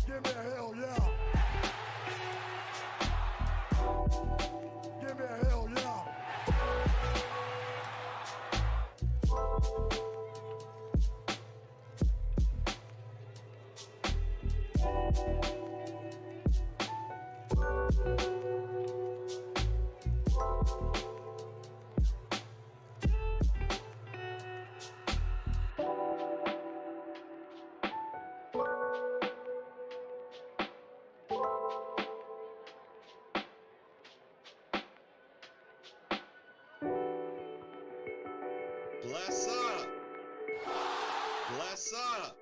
Give me a hell yeah. Give me a hell yeah. Bless up. Bless up.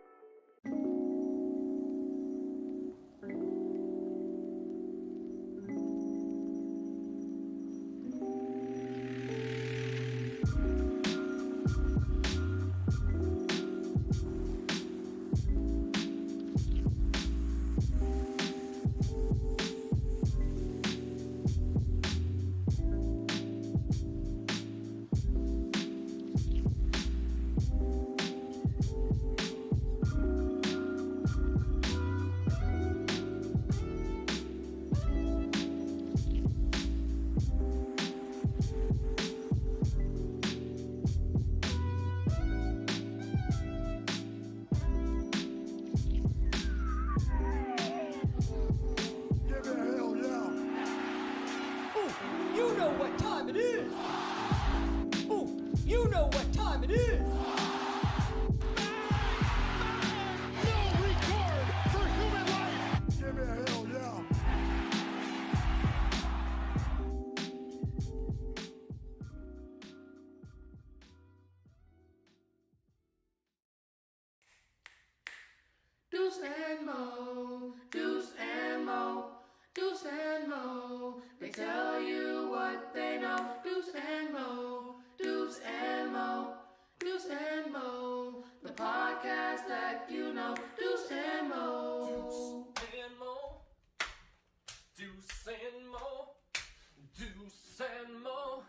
You know what time it is. Ooh, you know what time it is. No regard for human life. Give me a hell yeah. Deuce and Mo, Deuce and Mo, Deuce and Mo. They tell you what they know. Deuce and Mo, Deuce and Mo, Deuce and Mo. The podcast that you know. Deuce and Mo. Deuce and Mo, Deuce and Mo, Deuce and Mo.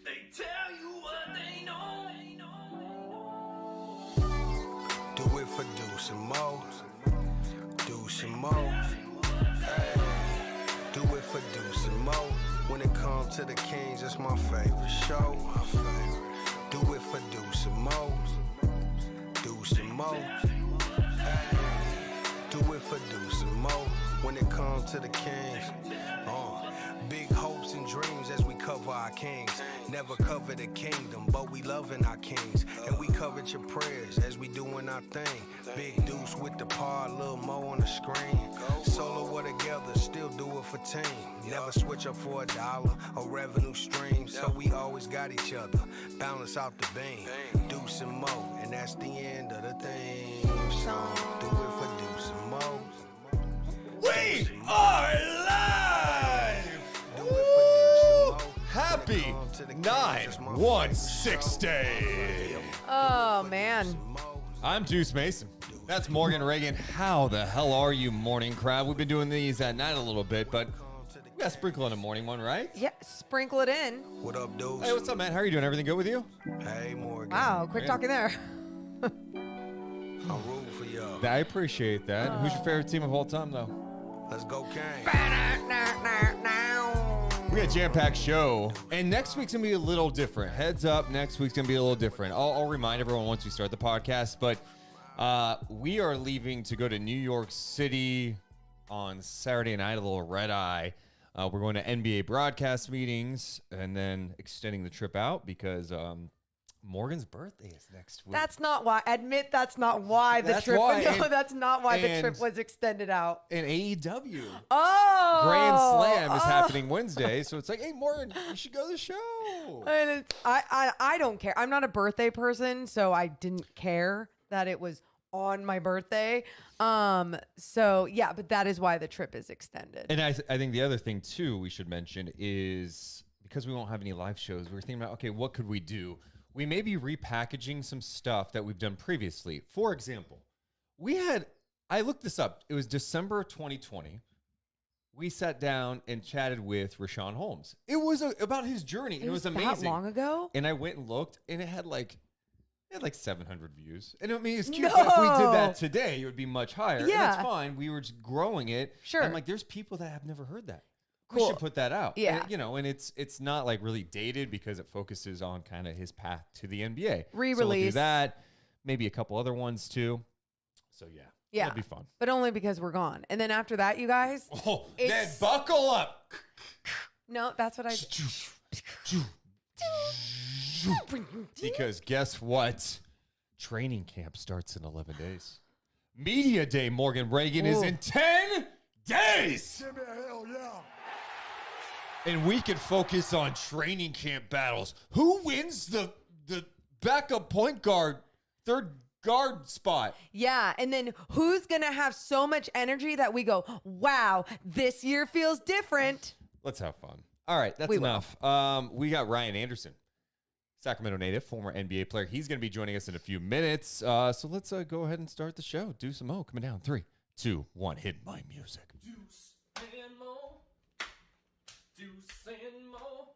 They tell you what they know. Do it for Deuce and Mo, Deuce and Mo. Hey. Do it for Deuce and Mo. When it comes to the Kings, it's my favorite show. Do it for Deuce and Mo, Deuce and Mo. Hey. Do it for Deuce and Mo. When it comes to the Kings, big hopes and dreams as we cover our kings. Never cover the kingdom, but we loving our kings. And we covered your prayers as we doing our thing. Big Deuce with the par, Lil Mo on the screen. Solo or together, still do it for team. Never switch up for $1 or revenue stream. So we always got each other, balance out the beam. Deuce and Mo, and that's the end of the thing. So do it for Deuce and Mo. We are live! Happy 9/160. Oh, man. I'm Deuce Mason. That's Morgan Reagan. How the hell are you, morning crowd? We've been doing these at night a little bit, but we got to sprinkle in a morning one, right? Yeah, sprinkle it in. What up, Deuce? Hey, what's up, man? How are you doing? Everything good with you? Hey, Morgan. Wow, quick talking there. I'm rooting for y'all. I appreciate that. Who's your favorite team of all time, though? Let's go, Kane. We got a jam-packed show, and next week's going to be a little different. Heads up, next week's going to be a little different. I'll remind everyone once we start the podcast, but we are leaving to go to New York City on Saturday night, a little red-eye. We're going to NBA broadcast meetings and then extending the trip out because Morgan's birthday is next week. That's not why. Admit that's not why the That's trip. why, No, and- that's not why the and- trip was extended out. And AEW Oh, Grand Slam is happening Wednesday, so it's like, hey, Morgan, you should go to the show. And it's, I don't care. I'm not a birthday person, so I didn't care that it was on my birthday. So yeah, but that is why the trip is extended. And I think the other thing too we should mention is because we won't have any live shows, we're thinking about, okay, what could we do? We may be repackaging some stuff that we've done previously. For example, I looked this up. It was December 2020. We sat down and chatted with Rashawn Holmes. It was about his journey. And it was amazing. That long ago? And I went and looked, and it had like 700 views. And I mean, it's cute. But if we did that today, it would be much higher. And Yeah. that's fine. We were just growing it. Sure. I'm like, there's people that have never heard that. We Cool. should put that out. Yeah. And, and it's not like really dated because it focuses on kind of his path to the NBA. So we'll do Re-release. that. Maybe a couple other ones too. So yeah. Yeah. That'd be fun. But only because we're gone. And then after that, you guys. Oh, then It's- buckle up. No, that's what I. Because guess what? Training camp starts in 11 days. Media Day, Morgan Reagan, is Ooh. in 10 days. Give me a hell yeah. And we can focus on training camp battles. Who wins the backup point guard, third guard spot? Yeah, and then who's gonna have so much energy that we go, wow, this year feels different. Let's have fun. All right, that's We will. enough. We got Ryan Anderson, Sacramento native, former NBA player. He's going to be joining us in a few minutes. So let's go ahead and start the show. Deuce and Mo coming down. 3, 2, 1. Hit my music. Deuce and Mo. Deuce and Mo.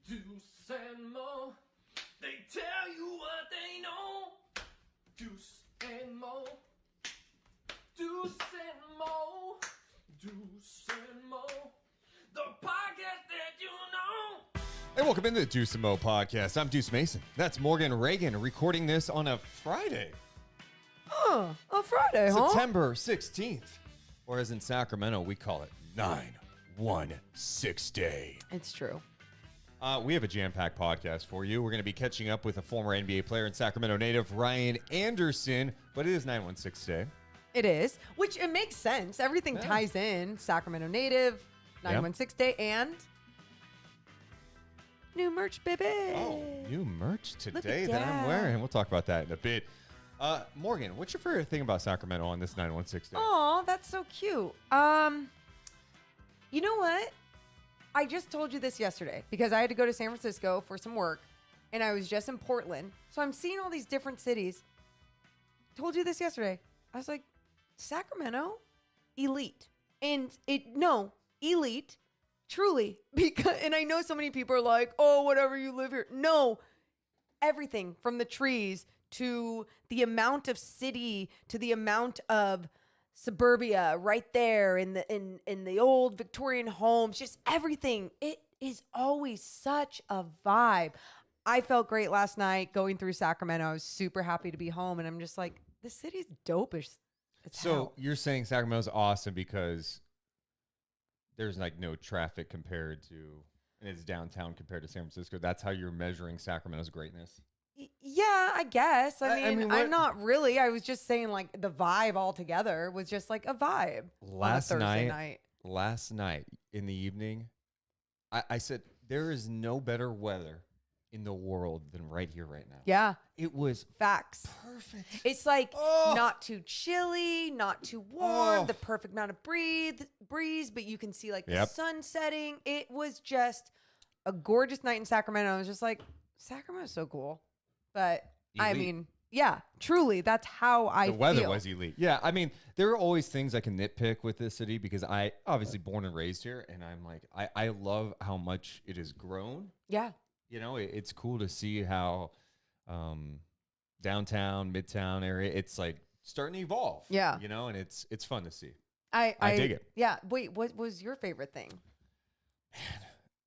Deuce and Mo. They tell you what they know. Deuce and Mo. Deuce and Mo. Deuce and Mo. The podcast that you know. Hey, welcome into the Deuce and Mo podcast. I'm Deuce Mason. That's Morgan Reagan recording this on a Friday, Oh, a Friday, huh? September 16th. Or as in Sacramento, we call it 9/1/6 day. It's true. We have a jam-packed podcast for you. We're going to be catching up with a former NBA player and Sacramento native, Ryan Anderson, but it is 9/1/6 day. It is, which it makes sense. Everything Yeah. ties in. Sacramento native, 916 day, and new merch, baby. Oh, new merch today at that I'm that. wearing. We'll talk about that in a bit. Morgan, what's your favorite thing about Sacramento on this 9/1/6 day? Oh, that's so cute. You know what? I just told you this yesterday because I had to go to San Francisco for some work, and I was just in Portland. So I'm seeing all these different cities. Told you this yesterday. I was like, Sacramento, elite. And elite, truly. Because, and I know so many people are like, oh, whatever, you live here. No, everything from the trees to the amount of city to the amount of suburbia right there in the old Victorian homes, just everything. It is always such a vibe. I felt great last night going through Sacramento. I was super happy to be home, and I'm just like, this city's dope as So hell. you're saying Sacramento's awesome because there's like no traffic compared to, and it's downtown compared to San Francisco. That's how you're measuring Sacramento's greatness. Yeah, I guess. I I mean, mean, what- I'm not really. I was just saying like the vibe altogether was just like a vibe. Last on a Thursday night in the evening, I said, there is no better weather in the world than right here, right now. Yeah, It was facts. perfect. It's like Oh. not too chilly, not too warm, Oh. the perfect amount of breeze, but you can see like the Yep. sun setting. It was just a gorgeous night in Sacramento. I was just like, Sacramento's so cool. But I Elite. mean, yeah, truly, that's how I The weather feel. was elite. Yeah, I mean, there are always things I can nitpick with this city because I obviously born and raised here, and I'm like, I love how much it has grown. Yeah. You know, it's cool to see how downtown, midtown area, it's like starting to evolve. Yeah. You know, and it's fun to see. I dig it. Yeah. Wait, what was your favorite thing?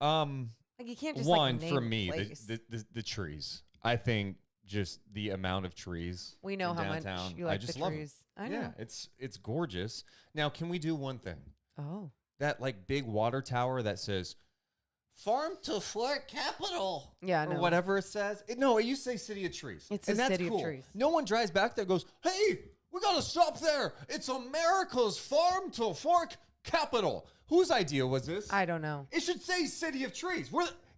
Like you can't just One like, name for a me, place. the trees. I think just the amount of trees. We know in how much downtown, you I like just the love 'em. trees. I know. Yeah, it's gorgeous. Now, can we do one thing? Oh. That like big water tower that says farm to fork capital. Yeah, or no. whatever it says. No, it used to say City of Trees. It's and the that's City of cool. Trees. No one drives back there and goes, hey, we got to stop there. It's America's farm to fork capital. Whose idea was this? I don't know. It should say City of Trees.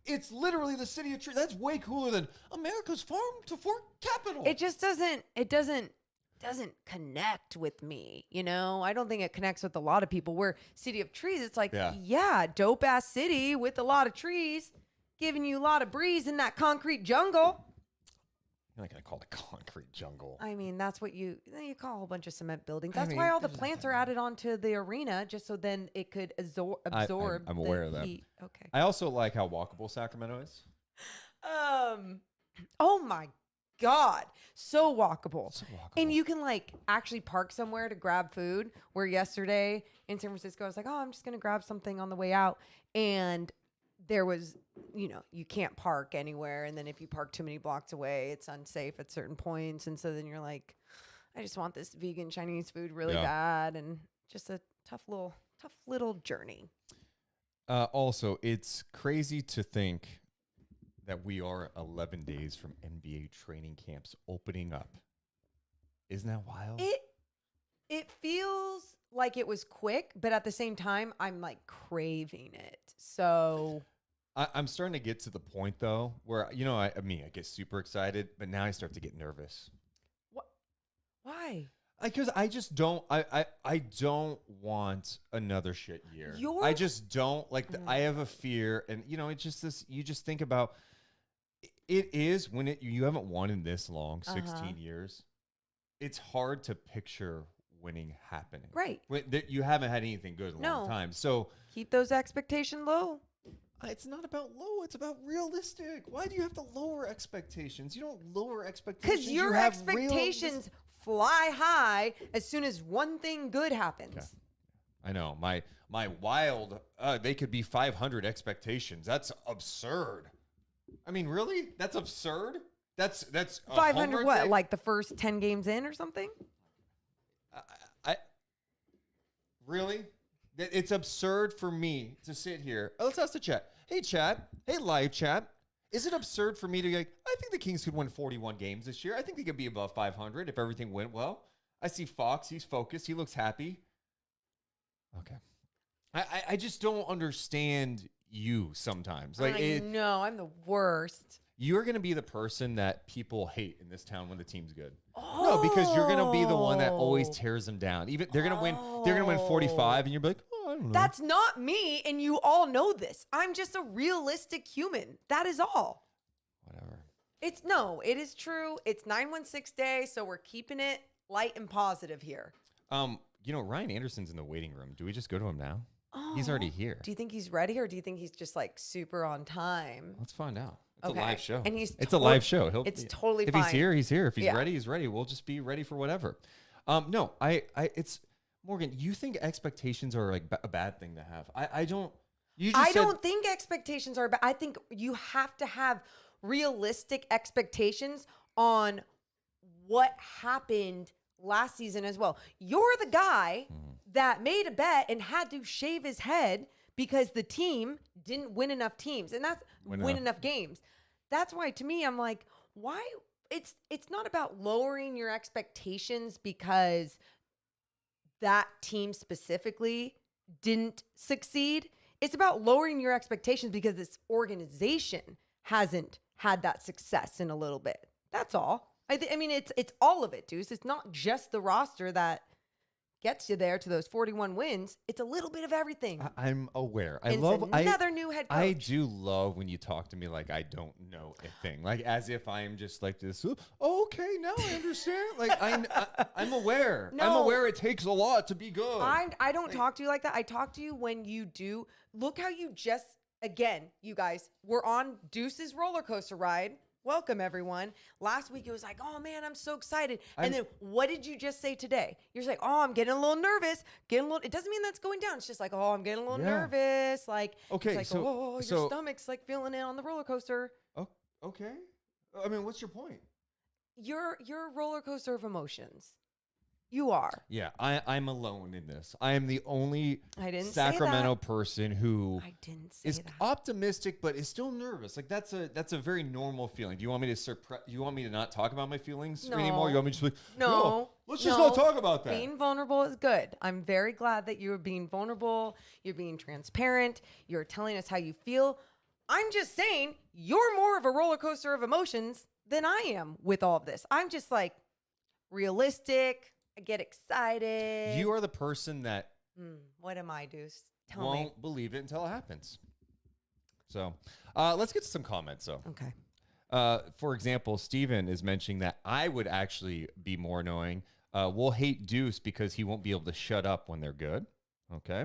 It's literally the City of Trees. That's way cooler than America's farm to fork capital. It just doesn't connect with me, you know? I don't think it connects with a lot of people. Where City of Trees, it's like, yeah, dope ass city with a lot of trees, giving you a lot of breeze in that concrete jungle. You're not going to call it concrete jungle. I mean, that's what you call a whole bunch of cement buildings. That's why all the plants are added onto the arena, just so then it could absorb. I'm aware of that. Heat. Okay. I also like how walkable Sacramento is. Oh my God. So walkable. So walkable. And you can like actually park somewhere to grab food. Where yesterday in San Francisco, I was like, oh, I'm just going to grab something on the way out. And there was, you can't park anywhere. And then if you park too many blocks away, it's unsafe at certain points. And so then you're like, I just want this vegan Chinese food really bad. And just a tough little journey. Also, it's crazy to think that we are 11 days from NBA training camps opening up. Isn't that wild? It feels like it was quick, but at the same time, I'm like craving it. So I'm starting to get to the point though, where I get super excited, but now I start to get nervous. What? Why? Because I just don't. I don't want another shit year. I just don't like. I have a fear, and it's just this. You just think about. It is when you haven't won in this long, 16 years. It's hard to picture winning happening. Right. You haven't had anything good in a long time. So keep those expectations low. It's not about low. It's about realistic. Why do you have to lower expectations? You don't lower expectations. Because your expectations fly high as soon as one thing good happens. Okay. I know. My wild, they could be 500 expectations. That's absurd. I mean, really? That's absurd? That's 500 what? Like the first 10 games in or something? I really? It's absurd for me to sit here. Let's ask the chat. Hey, chat. Hey, live chat. Is it absurd for me to be like, I think the Kings could win 41 games this year. I think they could be above 500 if everything went well. I see Fox. He's focused. He looks happy. Okay. I just don't understand you sometimes. Like, no, I'm the worst. You're going to be the person that people hate in this town when the team's good. No, because you're going to be the one that always tears them down. Even they're going to win. They're going to win 45, and you're like, oh, I don't know. That's not me, and you all know this. I'm just a realistic human. That is all. Whatever. It is true. It's 916 day, so we're keeping it light and positive here. Ryan Anderson's in the waiting room. Do we just go to him now? Oh, he's already here. Do you think he's ready, or do you think he's just like super on time? Let's find out. It's a live show. And it's a live show. It's totally if fine. He's here, he's here. If he's ready, he's ready. We'll just be ready for whatever. No, it's Morgan. You think expectations are like a bad thing to have? I don't. I don't think expectations are bad. I think you have to have realistic expectations on what happened last season as well. You're the guy that made a bet and had to shave his head because the team didn't win enough teams, and that's win enough games. That's why, to me, I'm like, why? It's not about lowering your expectations because that team specifically didn't succeed. It's about lowering your expectations because this organization hasn't had that success in a little bit. That's all. I mean, it's all of it, Deuce. It's not just the roster that gets you there to those 41 wins. It's a little bit of everything. I'm aware. I love another new head coach. I do love when you talk to me like I don't know a thing, like as if I'm just like this. Oh, okay, now I understand. Like I'm aware. No, I'm aware it takes a lot to be good. I don't talk to you like that. I talk to you when you do. Look how you just, again, you guys, we're on Deuce's roller coaster ride. Welcome, everyone. Last week, it was like, oh, man, I'm so excited. And then what did you just say today? You're just like, oh, I'm getting a little nervous. It doesn't mean that's going down. It's just like, oh, I'm getting a little nervous. Like, okay, it's like, your stomach's like feeling it on the roller coaster. Oh, okay. I mean, what's your point? Your roller coaster of emotions. You are. Yeah, I'm alone in this. I am the only I didn't say Sacramento that. person who I didn't say is that. optimistic but is still nervous. Like that's a very normal feeling. Do you want me to you want me to not talk about my feelings anymore? You want me to just be like, No. let's just not talk about that. Being vulnerable is good. I'm very glad that you're being vulnerable. You're being transparent. You're telling us how you feel. I'm just saying you're more of a roller coaster of emotions than I am with all of this. I'm just like realistic. I get excited. You are the person that What am I, Deuce? Tell won't me. believe it until it happens. So let's get to some comments, though. Okay. For example, Steven is mentioning that I would actually be more annoying. We'll hate Deuce because he won't be able to shut up when they're good. Okay.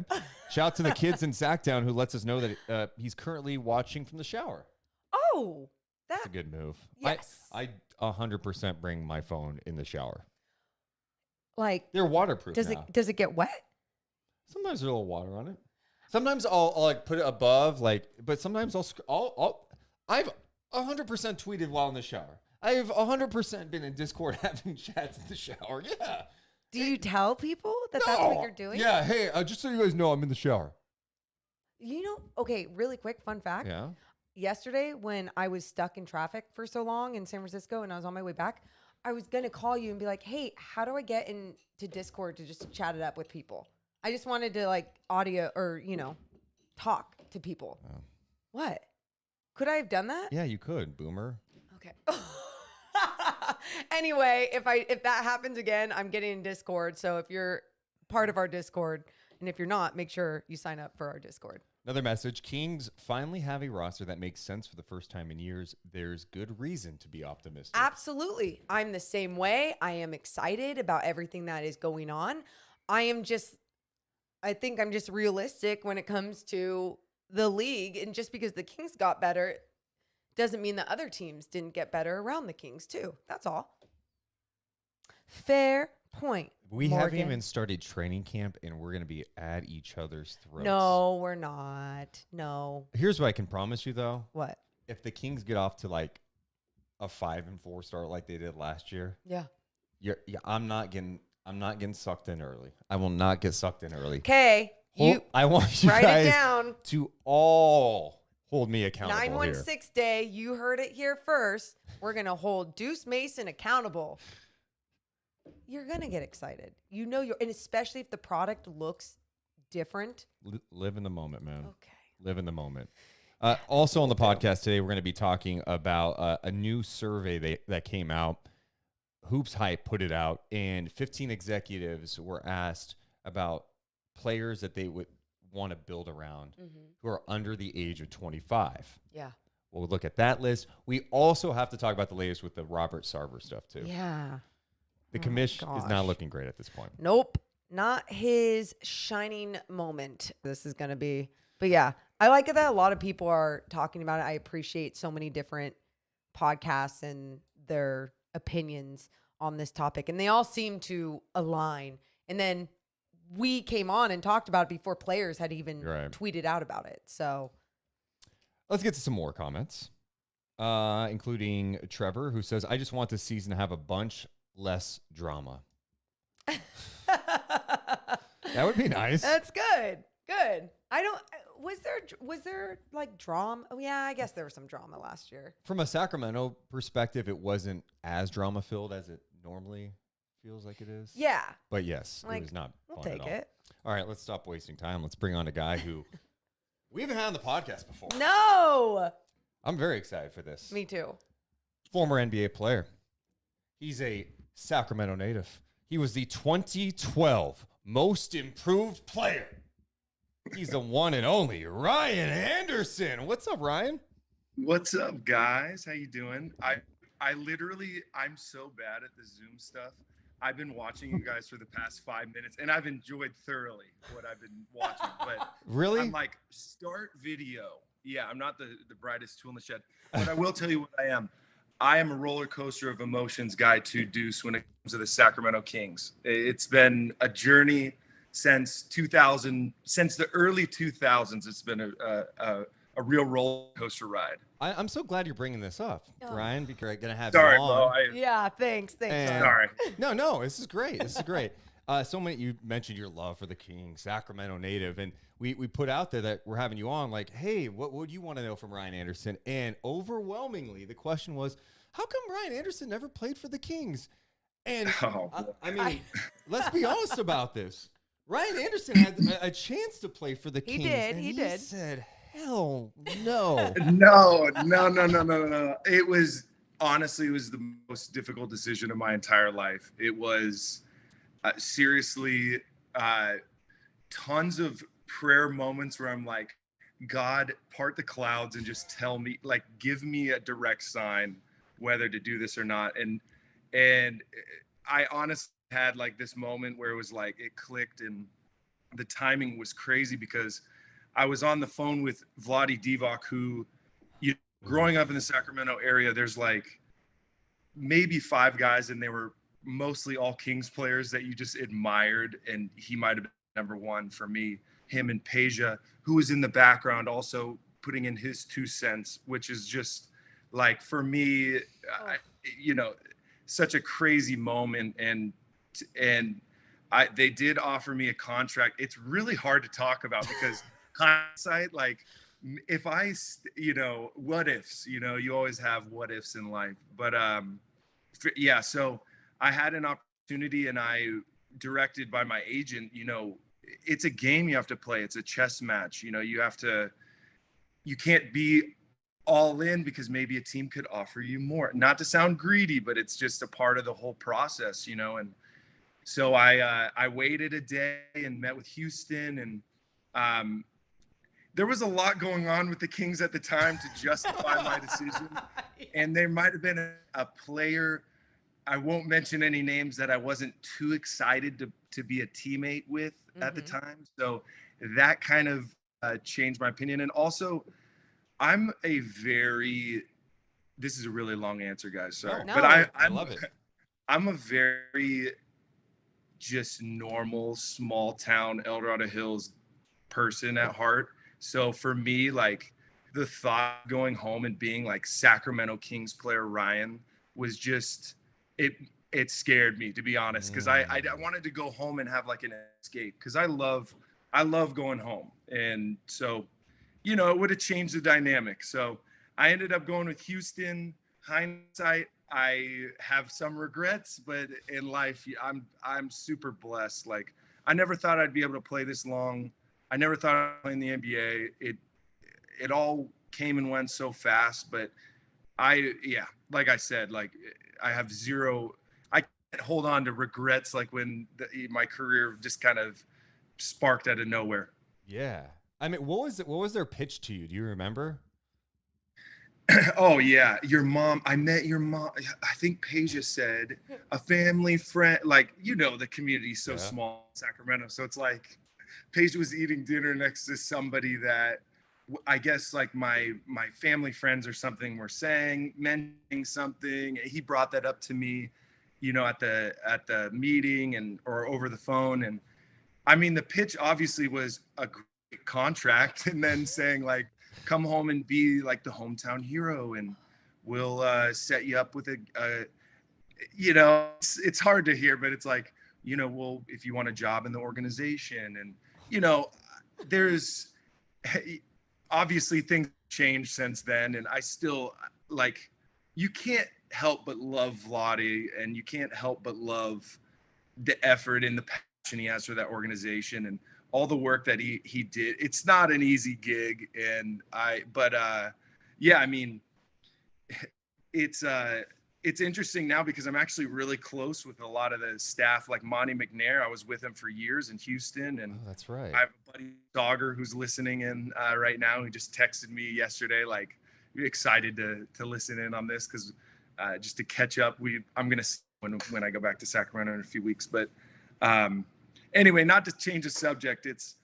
Shout out to the kids in Sacktown who lets us know that he's currently watching from the shower. Oh, That's a good move. Yes. I 100% bring my phone in the shower. like They're waterproof does now. it get wet? Sometimes there's a little water on it. Sometimes I'll like put it above, but sometimes I've 100% tweeted while in the shower. I've 100% been in Discord having chats in the shower. Yeah. Do you tell people that that's what you're doing? Yeah. Hey, just so you guys know, I'm in the shower. You know, okay, really quick fun fact. Yeah. Yesterday when I was stuck in traffic for so long in San Francisco and I was on my way back, I was going to call you and be like, hey, how do I get into Discord to just chat it up with people? I just wanted to like audio or, talk to people. Oh. What? Could I have done that? Yeah, you could, boomer. Okay. Anyway, if that happens again, I'm getting in Discord. So if you're part of our Discord, and if you're not, make sure you sign up for our Discord. Another message. Kings finally have a roster that makes sense for the first time in years. There's good reason to be optimistic. Absolutely. I'm the same way. I am excited about everything that is going on. I think I'm just realistic when it comes to the league. And just because the Kings got better doesn't mean that other teams didn't get better around the Kings too. That's all. Fair point. We Morgan. haven't even started training camp, and we're going to be at each other's throats. No, we're not. No. Here's what I can promise you, though. What? If the Kings get off to like a 5-4 start like they did last year, I'm not getting sucked in early. I will not get sucked in early. Okay. I want you write guys it down. to all hold me accountable 916 day. You heard it here first. We're going to hold Deuce Mason accountable. You're going to get excited. And especially if the product looks different. Live in the moment, man. Okay. Live in the moment. Also on the podcast today, we're going to be talking about a new survey that came out. Hoops Hype put it out, and 15 executives were asked about players that they would want to build around who are under the age of 25. Yeah. We'll look at that list. We also have to talk about the latest with the Robert Sarver stuff, too. Yeah. The commission is not looking great at this point. Nope. Not his shining moment. This is going to be. But yeah, I like it that a lot of people are talking about it. I appreciate so many different podcasts and their opinions on this topic. And they all seem to align. And then we came on and talked about it before players had even tweeted out about it. So let's get to some more comments, including Trevor, who says, I just want this season to have a bunch less drama. That would be nice. That's good. Good. Was there like drama? Oh yeah, I guess there was some drama last year. From a Sacramento perspective, it wasn't as drama filled as it normally feels like it is. Yeah. But yes, it was not We'll fun take at all. it. All right, let's stop wasting time. Let's bring on a guy who we haven't had on the podcast before. No. I'm very excited for this. Me too. Former NBA player. He's a Sacramento native. He was the 2012 Most Improved Player. He's the one and only Ryan Anderson. What's up, Ryan? What's up, guys? How you doing? I'm so bad at the Zoom stuff. I've been watching you guys for the past 5 minutes, and I've enjoyed thoroughly what I've been watching. But really, I'm like, start video. Yeah, I'm not the brightest tool in the shed, but I will tell you what I am. I am a roller coaster of emotions guy to Deuce when it comes to the Sacramento Kings. It's been a journey since the early 2000s. It's been a real roller coaster ride. I'm so glad you're bringing this up, Ryan, because we're going to have Sorry, you on. Mo. Yeah, thanks. And- Sorry. No, this is great. This is great. So many, you mentioned your love for the Kings, Sacramento native, and we put out there that we're having you on, like, hey, what would you want to know from Ryan Anderson? And overwhelmingly, the question was, how come Ryan Anderson never played for the Kings? And I mean, let's be honest about this. Ryan Anderson had a chance to play for the Kings. He did. He said, hell no. No. It was honestly, it was the most difficult decision of my entire life. It was seriously tons of prayer moments where I'm like, God, part the clouds and just tell me, like, give me a direct sign whether to do this or not. And I honestly had like this moment where it was like it clicked, and the timing was crazy because I was on the phone with Vlade Divac, who, growing up in the Sacramento area, there's like maybe 5 guys, and they were mostly all Kings players that you just admired, and he might have been number one for me. Him and Peja, who was in the background also putting in his 2 cents, which is just like, for me, such a crazy moment. And they did offer me a contract. It's really hard to talk about because hindsight, like, if I, what ifs, you always have what ifs in life. But yeah, so I had an opportunity, and I, directed by my agent, it's a game you have to play. It's a chess match. You can't be all in because maybe a team could offer you more. Not to sound greedy, but it's just a part of the whole process, and so I waited a day and met with Houston, and there was a lot going on with the Kings at the time to justify my decision. And there might have been a player, I won't mention any names, that I wasn't too excited to be a teammate with at the time. So that kind of changed my opinion. And also, this is a really long answer, guys. Sorry. No, but I love it. I'm a very just normal, small town, El Dorado Hills person at heart. So for me, like, the thought of going home and being like Sacramento Kings player Ryan was just, it scared me, to be honest, because I wanted to go home and have like an escape, because I love going home. And so, it would have changed the dynamic. So I ended up going with Houston. Hindsight, I have some regrets, but in life, I'm super blessed. Like, I never thought I'd be able to play this long. I never thought I'd play in the NBA. It all came and went so fast, but like I said, like, I have I can't hold on to regrets, like when my career just kind of sparked out of nowhere. Yeah. I mean, what was their pitch to you? Do you remember? Oh yeah, your mom. I met your mom. I think Peja said a family friend. Like, the community's so small in Sacramento, so it's like Peja was eating dinner next to somebody that I guess like my family friends or something were mentioning something. He brought that up to me, at the meeting or over the phone. And I mean, the pitch obviously was a great contract, and then saying like, come home and be like the hometown hero, and we'll set you up with it's hard to hear, but it's like, well, if you want a job in the organization, and there's obviously things changed since then, and I still, like, you can't help but love Vlade, and you can't help but love the effort and the passion he has for that organization and all the work that he did. It's not an easy gig. Yeah, I mean, it's interesting now because I'm actually really close with a lot of the staff, like Monty McNair. I was with him for years in Houston, and that's right. I have a buddy, Dogger, who's listening in right now. He just texted me yesterday, like, excited to listen in on this, because just to catch up. I'm gonna see when I go back to Sacramento in a few weeks. But anyway, not to change the subject. It's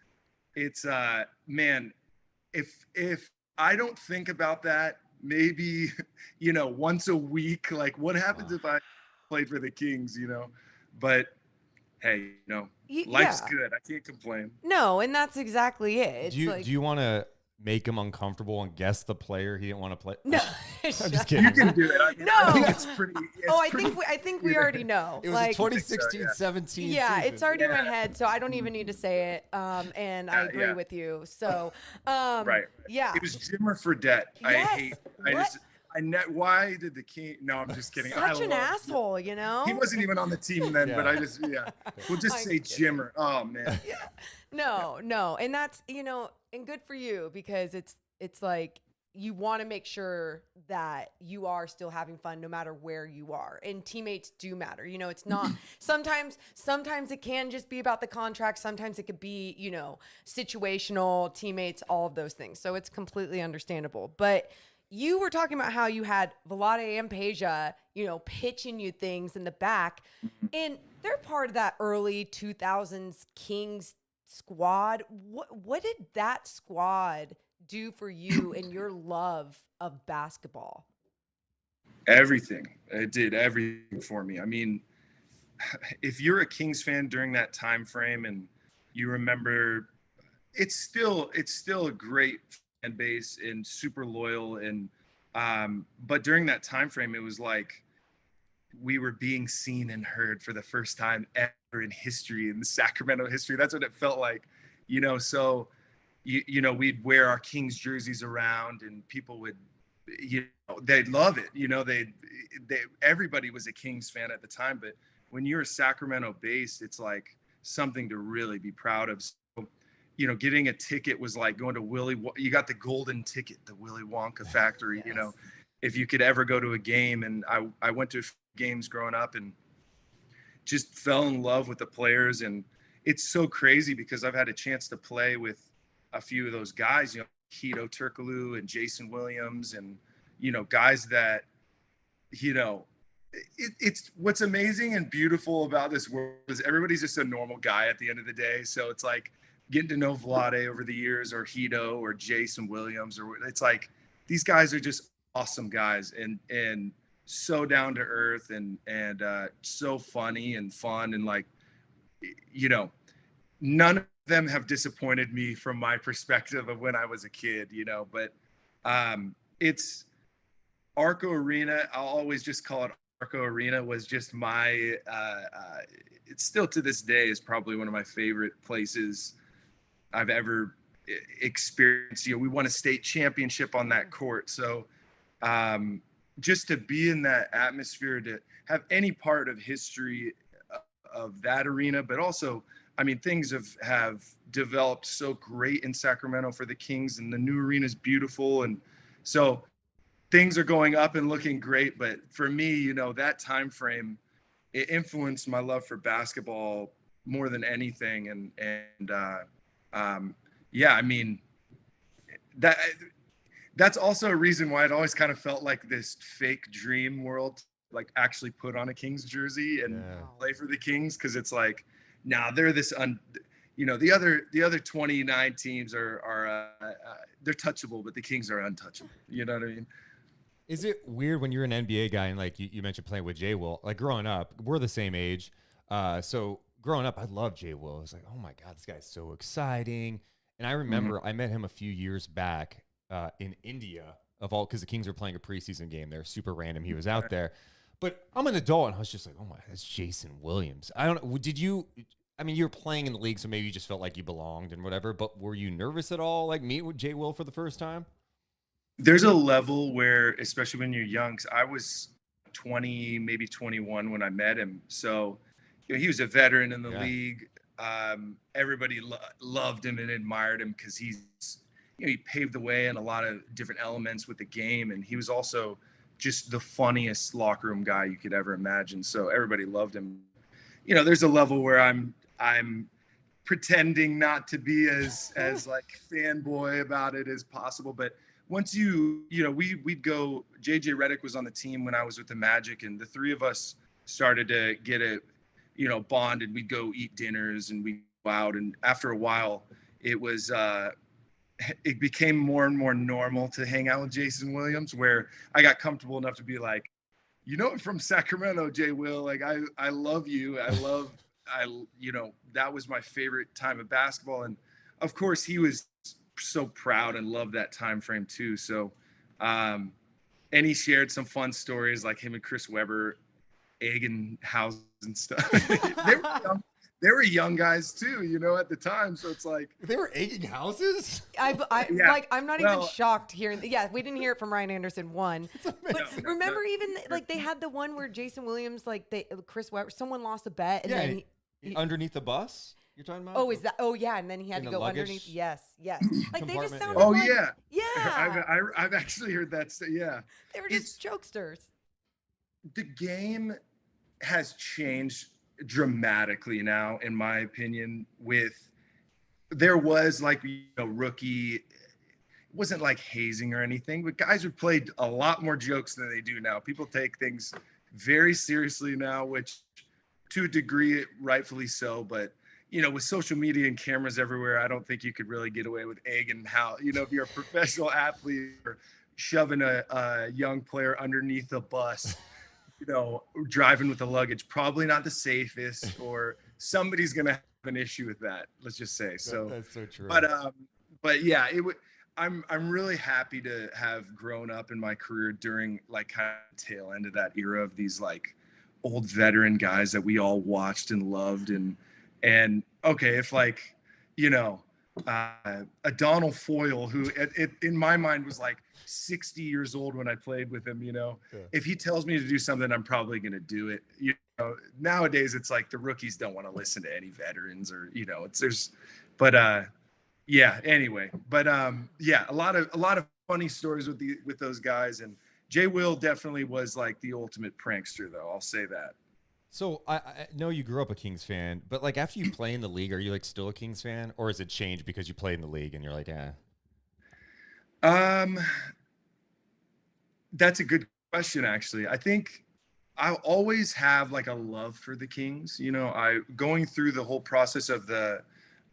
man, if I don't think about that, maybe, once a week, like, what happens if I played for the Kings, but hey, life's good. I can't complain. No, and that's exactly it. Do you want to make him uncomfortable and guess the player he didn't want to play? No, I'm shut just kidding. You can do it. I mean, No. I think it's pretty. I think we already know. It was like, a 2016-17 yeah, season. it's already in my head, so I don't even need to say it. And I agree yeah. with you. So, Right. yeah. It was Jimmer Fredette. Yes. Why did the King? No, I'm just kidding. Such an asshole, you know? He wasn't even on the team then, but Yeah. We'll just I'm say kidding. Jimmer. Oh man. No. And that's, and good for you because it's like you want to make sure that you are still having fun no matter where you are. And teammates do matter. It's not sometimes it can just be about the contract. Sometimes it could be, situational, teammates, all of those things. So it's completely understandable. But you were talking about how you had Vlade and Peja, pitching you things in the back. And they're part of that early 2000s Kings squad. What did that squad do for you and your love of basketball? Everything. It did everything for me. I mean, if you're a Kings fan during that time frame and you remember, it's still a great fan base and super loyal, and but during that time frame it was like we were being seen and heard for the first time ever in history, in the Sacramento history. That's what it felt like, so we'd wear our Kings jerseys around and people would, they'd love it. Everybody was a Kings fan at the time, but when you're Sacramento based, it's like something to really be proud of. So, getting a ticket was like going to you got the golden ticket, the Willy Wonka factory, Yes. If you could ever go to a game. And I went to a few games growing up and just fell in love with the players. And it's so crazy because I've had a chance to play with a few of those guys, Hito Turkoglu and Jason Williams, and, guys that, it's what's amazing and beautiful about this world is everybody's just a normal guy at the end of the day. So it's like getting to know Vlade over the years, or Hito or Jason Williams, or it's like, these guys are just awesome guys and so down to earth and so funny and fun. And like, none of them have disappointed me from my perspective of when I was a kid, but it's Arco Arena. I'll always just call it Arco Arena, was just my, it's still to this day is probably one of my favorite places I've ever experienced. We won a state championship on that court. So just to be in that atmosphere, to have any part of history of that arena, but also, I mean, things have developed so great in Sacramento for the Kings, and the new arena is beautiful. And so things are going up and looking great. But for me, that time frame, it influenced my love for basketball more than anything. Yeah, I mean, that's also a reason why it always kind of felt like this fake dream world, like actually put on a Kings jersey and play for the Kings. Cause it's like, now they're this, the other 29 teams are they're touchable, but the Kings are untouchable. You know what I mean? Is it weird when you're an NBA guy and like you mentioned playing with Jay Will, like growing up, we're the same age. So growing up, I loved Jay Will. I was like, oh my God, this guy's so exciting. And I remember I met him a few years back in India, because the Kings were playing a preseason game there. Super random. He was out there. But I'm an adult, and I was just like, oh my, that's Jason Williams. I don't know. You were playing in the league, so maybe you just felt like you belonged and whatever. But were you nervous at all, like meet with Jay Will for the first time? There's a level where, especially when you're young, 'cause I was 20, maybe 21 when I met him. So he was a veteran in the league. Everybody loved him and admired him because he paved the way in a lot of different elements with the game. And he was also just the funniest locker room guy you could ever imagine. So everybody loved him. There's a level where I'm pretending not to be as like fanboy about it as possible. But once we'd go, JJ Redick was on the team when I was with the Magic, and the three of us started to get a, bond, and we'd go eat dinners and we'd go out. And after a while, it became more and more normal to hang out with Jason Williams, where I got comfortable enough to be like, from Sacramento, Jay Will, like, I love you. That was my favorite time of basketball. And of course he was so proud and love that time frame too. So, and he shared some fun stories like him and Chris Webber egging houses and stuff. They were young guys too, you know, at the time. So it's like They were egging houses? Yeah. Like, I'm not even Well- shocked hearing. Yeah, we didn't hear it from Ryan Anderson one. But No, remember, even like they had the one where Jason Williams, like Chris Webber, someone lost a bet, and Yeah, then he, underneath the bus? You're talking about? oh, is that? Oh, yeah, and then he had In to the go luggage underneath. Yes. Like they just compartment, sounded yeah. Oh like, yeah. yeah, I've actually heard that. Yeah. they were just jokesters. The game has changed dramatically now, in my opinion. There was like, you know, rookie, it wasn't like hazing or anything, but guys would play a lot more jokes than they do now. People take things very seriously now, which to a degree, rightfully so. But, you know, with social media and cameras everywhere, I don't think you could really get away with egging how, you know, if you're a professional athlete or shoving a young player underneath a bus, you know, driving with the luggage, probably not the safest, or somebody's going to have an issue with that. Let's just say. So, That's so true. but yeah, I'm really happy to have grown up in my career during like kind of tail end of that era of these like old veteran guys that we all watched and loved. And okay, if like, you know, a Donald Foyle, who in my mind was like 60 years old when I played with him, you know, if he tells me to do something, I'm probably going to do it. You know, nowadays it's like the rookies don't want to listen to any veterans, or, you know, yeah, anyway, but yeah, a lot of funny stories with those guys. And Jay Will definitely was like the ultimate prankster, though. I'll say that. So I know you grew up a Kings fan, but like after you play in the league, are you like still a Kings fan, or has it changed because you play in the league and you're like, yeah? That's a good question, actually. I think I'll always have like a love for the Kings. You know, going through the whole process of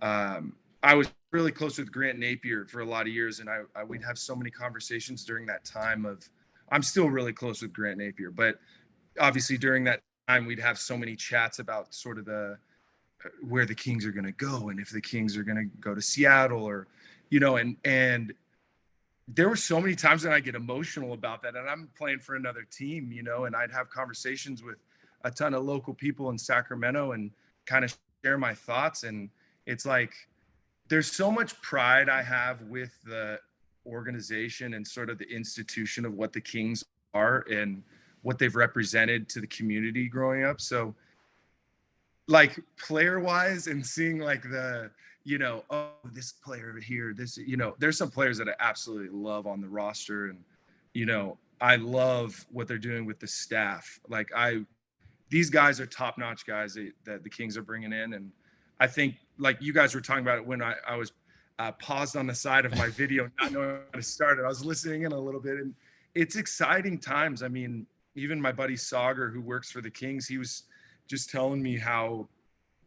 I was really close with Grant Napier for a lot of years, and we'd have so many conversations during that time I'm still really close with Grant Napier, but obviously during that time we'd have so many chats about sort of where the Kings are going to go, and if the Kings are going to go to Seattle, or, you know, and there were so many times that I get emotional about that, and I'm playing for another team, you know, and I'd have conversations with a ton of local people in Sacramento and kind of share my thoughts. And it's like, there's so much pride I have with the organization and sort of the institution of what the Kings are and what they've represented to the community growing up. So like player wise, and seeing like you know, oh, this player here, this, you know, there's some players that I absolutely love on the roster. And, you know, I love what they're doing with the staff. Like these guys are top-notch guys that the Kings are bringing in. And I think, like you guys were talking about it when I was paused on the side of my video, not knowing how to start it. I was listening in a little bit, and it's exciting times. I mean, even my buddy Sauger, who works for the Kings, he was just telling me how,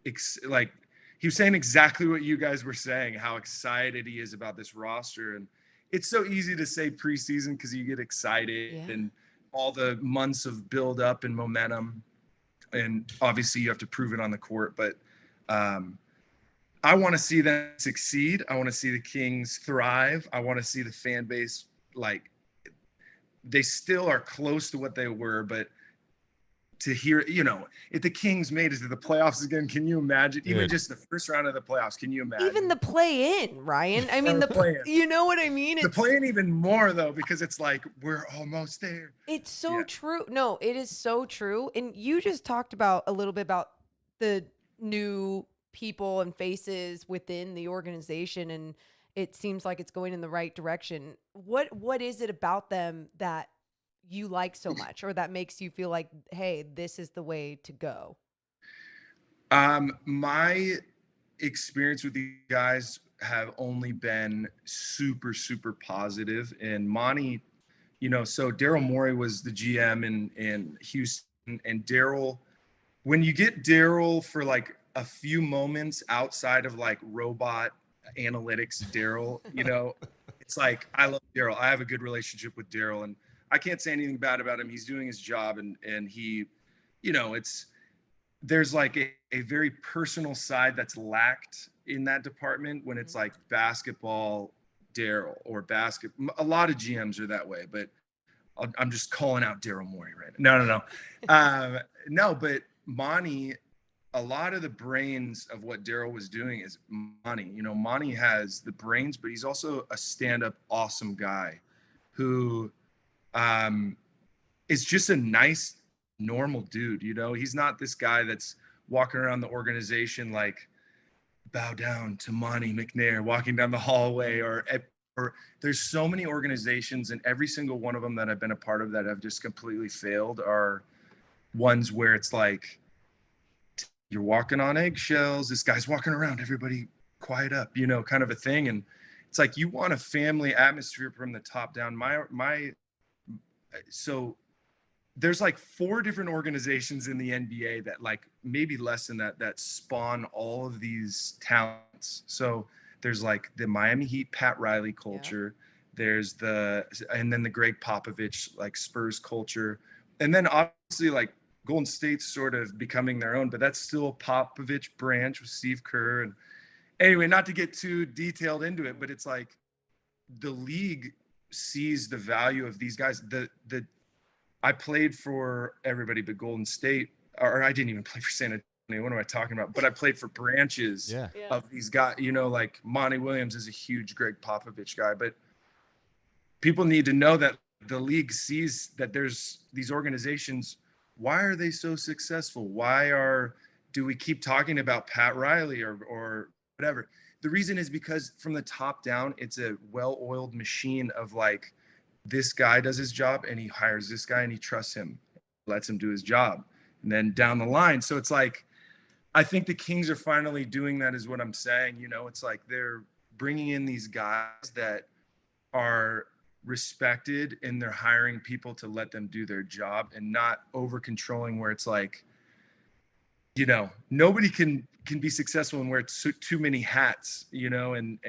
he was saying exactly what you guys were saying, how excited he is about this roster. And it's so easy to say preseason because you get excited and all the months of build up and momentum. And obviously you have to prove it on the court, but I want to see them succeed. I want to see the Kings thrive. I want to see the fan base, like, they still are close to what they were, but to hear, you know, if the Kings made it to the playoffs again, can you imagine? Even just the first round of the playoffs, can you imagine? Even the play in, Ryan. I mean, you know what I mean? The play in even more, though, because it's like, we're almost there. It's so true. No, it is so true. And you just talked about a little bit about the new people and faces within the organization, and it seems like it's going in the right direction. What is it about them that you like so much, or that makes you feel like, hey, this is the way to go? My experience with these guys have only been super, super positive. And Monty, you know, so Daryl Morey was the GM in Houston, and Daryl, when you get Daryl for like a few moments outside of like robot analytics, Daryl, you know, it's like, I love Daryl. I have a good relationship with Daryl, and I can't say anything bad about him. He's doing his job, and he, you know, there's like a very personal side that's lacked in that department when it's like basketball Daryl or a lot of GMs are that way, but I'm just calling out Daryl Morey right now. No. No, but Monty, a lot of the brains of what Daryl was doing is Monty. You know, Monty has the brains, but he's also a stand-up awesome guy who is just a nice, normal dude. You know, he's not this guy that's walking around the organization like, bow down to Monty McNair walking down the hallway, or there's so many organizations, and every single one of them that I've been a part of that have just completely failed are ones where it's like, you're walking on eggshells, this guy's walking around, everybody quiet up, you know, kind of a thing. And it's like, you want a family atmosphere from the top down. So there's like 4 different organizations in the NBA that, like, maybe less than that spawn all of these talents. So there's like the Miami Heat, Pat Riley culture. Yeah. And then the Greg Popovich, like, Spurs culture. And then obviously like Golden State's sort of becoming their own, but that's still Popovich branch with Steve Kerr. And anyway, not to get too detailed into it, but it's like the league sees the value of these guys. I played for everybody but Golden State, or I didn't even play for San Antonio. What am I talking about? But I played for branches of these guys, you know, like Monty Williams is a huge Greg Popovich guy, but people need to know that the league sees that there's these organizations. Why are they so successful? Do we keep talking about Pat Riley or whatever? The reason is because from the top down, it's a well-oiled machine of like, this guy does his job and he hires this guy and he trusts him, lets him do his job. And then down the line. So it's like, I think the Kings are finally doing that, is what I'm saying. You know, it's like they're bringing in these guys that are respected, and they're hiring people to let them do their job and not over controlling, where it's like, you know, nobody can be successful and wear too many hats, you know, and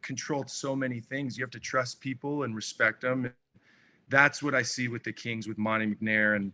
control so many things. You have to trust people and respect them. That's what I see with the Kings, with Monty McNair. And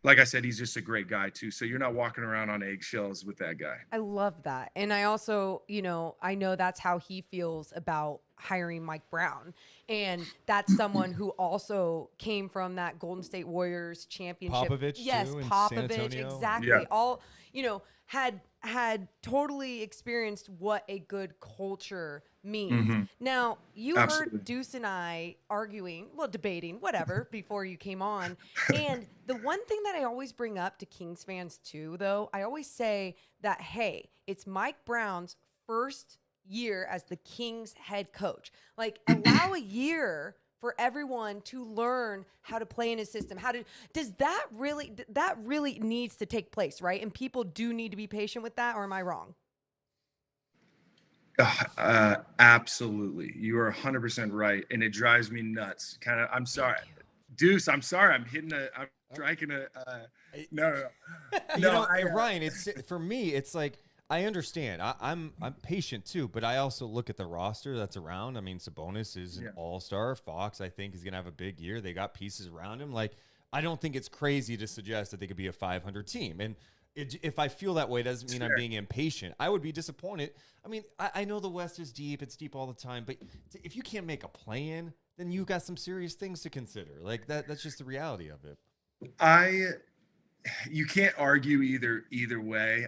like I said, he's just a great guy too. So you're not walking around on eggshells with that guy. I love that. And I also, you know, I know that's how he feels about hiring Mike Brown. And that's someone who also came from that Golden State Warriors championship. Popovich, yes, too, in Popovich, San Antonio. exactly. Yeah. All, you know, had totally experienced what a good culture means. Mm-hmm. Now, you Absolutely. heard Deuce and I arguing, debating, whatever, before you came on. And the one thing that I always bring up to Kings fans too, though, I always say that, hey, it's Mike Brown's first year as the Kings head coach. Like, allow a year for everyone to learn how to play in his system. That really needs to take place, right? And people do need to be patient with that, or am I wrong? Absolutely. You are 100% right. And it drives me nuts. I'm sorry. Deuce, I'm sorry. I'm striking a, no. You know, Ryan, it's, for me, it's like, I understand. I'm patient too, but I also look at the roster that's around. I mean, Sabonis is an all-star. Fox, I think, is going to have a big year. They got pieces around him. Like, I don't think it's crazy to suggest that they could be a 500 team. And if I feel that way, it doesn't mean I'm being impatient. I would be disappointed. I mean, I know the West is deep. It's deep all the time. But if you can't make a play-in, then you've got some serious things to consider. Like, that's just the reality of it. You can't argue either way.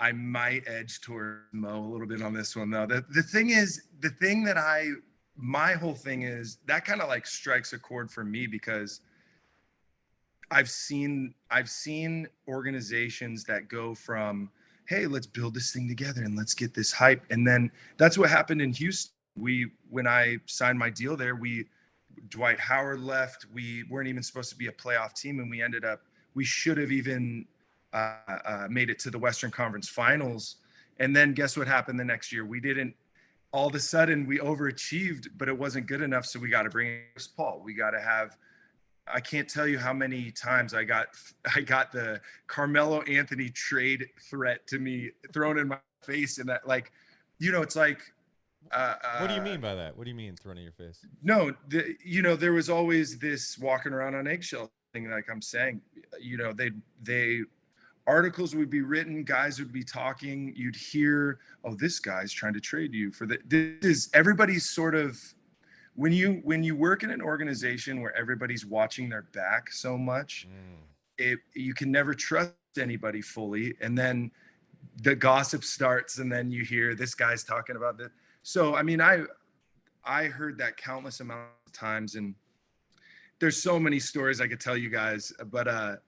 I might edge toward Mo a little bit on this one, though. My whole thing is that kind of like strikes a chord for me, because I've seen organizations that go from, hey, let's build this thing together and let's get this hype. And then that's what happened in Houston. When I signed my deal there, Dwight Howard left. We weren't even supposed to be a playoff team, and we should have even made it to the Western Conference Finals. And then guess what happened the next year? We didn't. All of a sudden, we overachieved, but it wasn't good enough. So we got to bring in Chris Paul. We got to have. I can't tell you how many times I got the Carmelo Anthony trade threat to me thrown in my face, and that, like, you know, it's like. What do you mean by that? What do you mean thrown in your face? No, there was always this walking around on eggshell thing. Like I'm saying, you know, they articles would be written, guys would be talking, you'd hear, oh, this guy's trying to trade you for this is everybody's sort of when you work in an organization where everybody's watching their back so much, you can never trust anybody fully. And then the gossip starts, and then you hear this guy's talking about that. So, I mean, I heard that countless amount of times, and there's so many stories I could tell you guys, but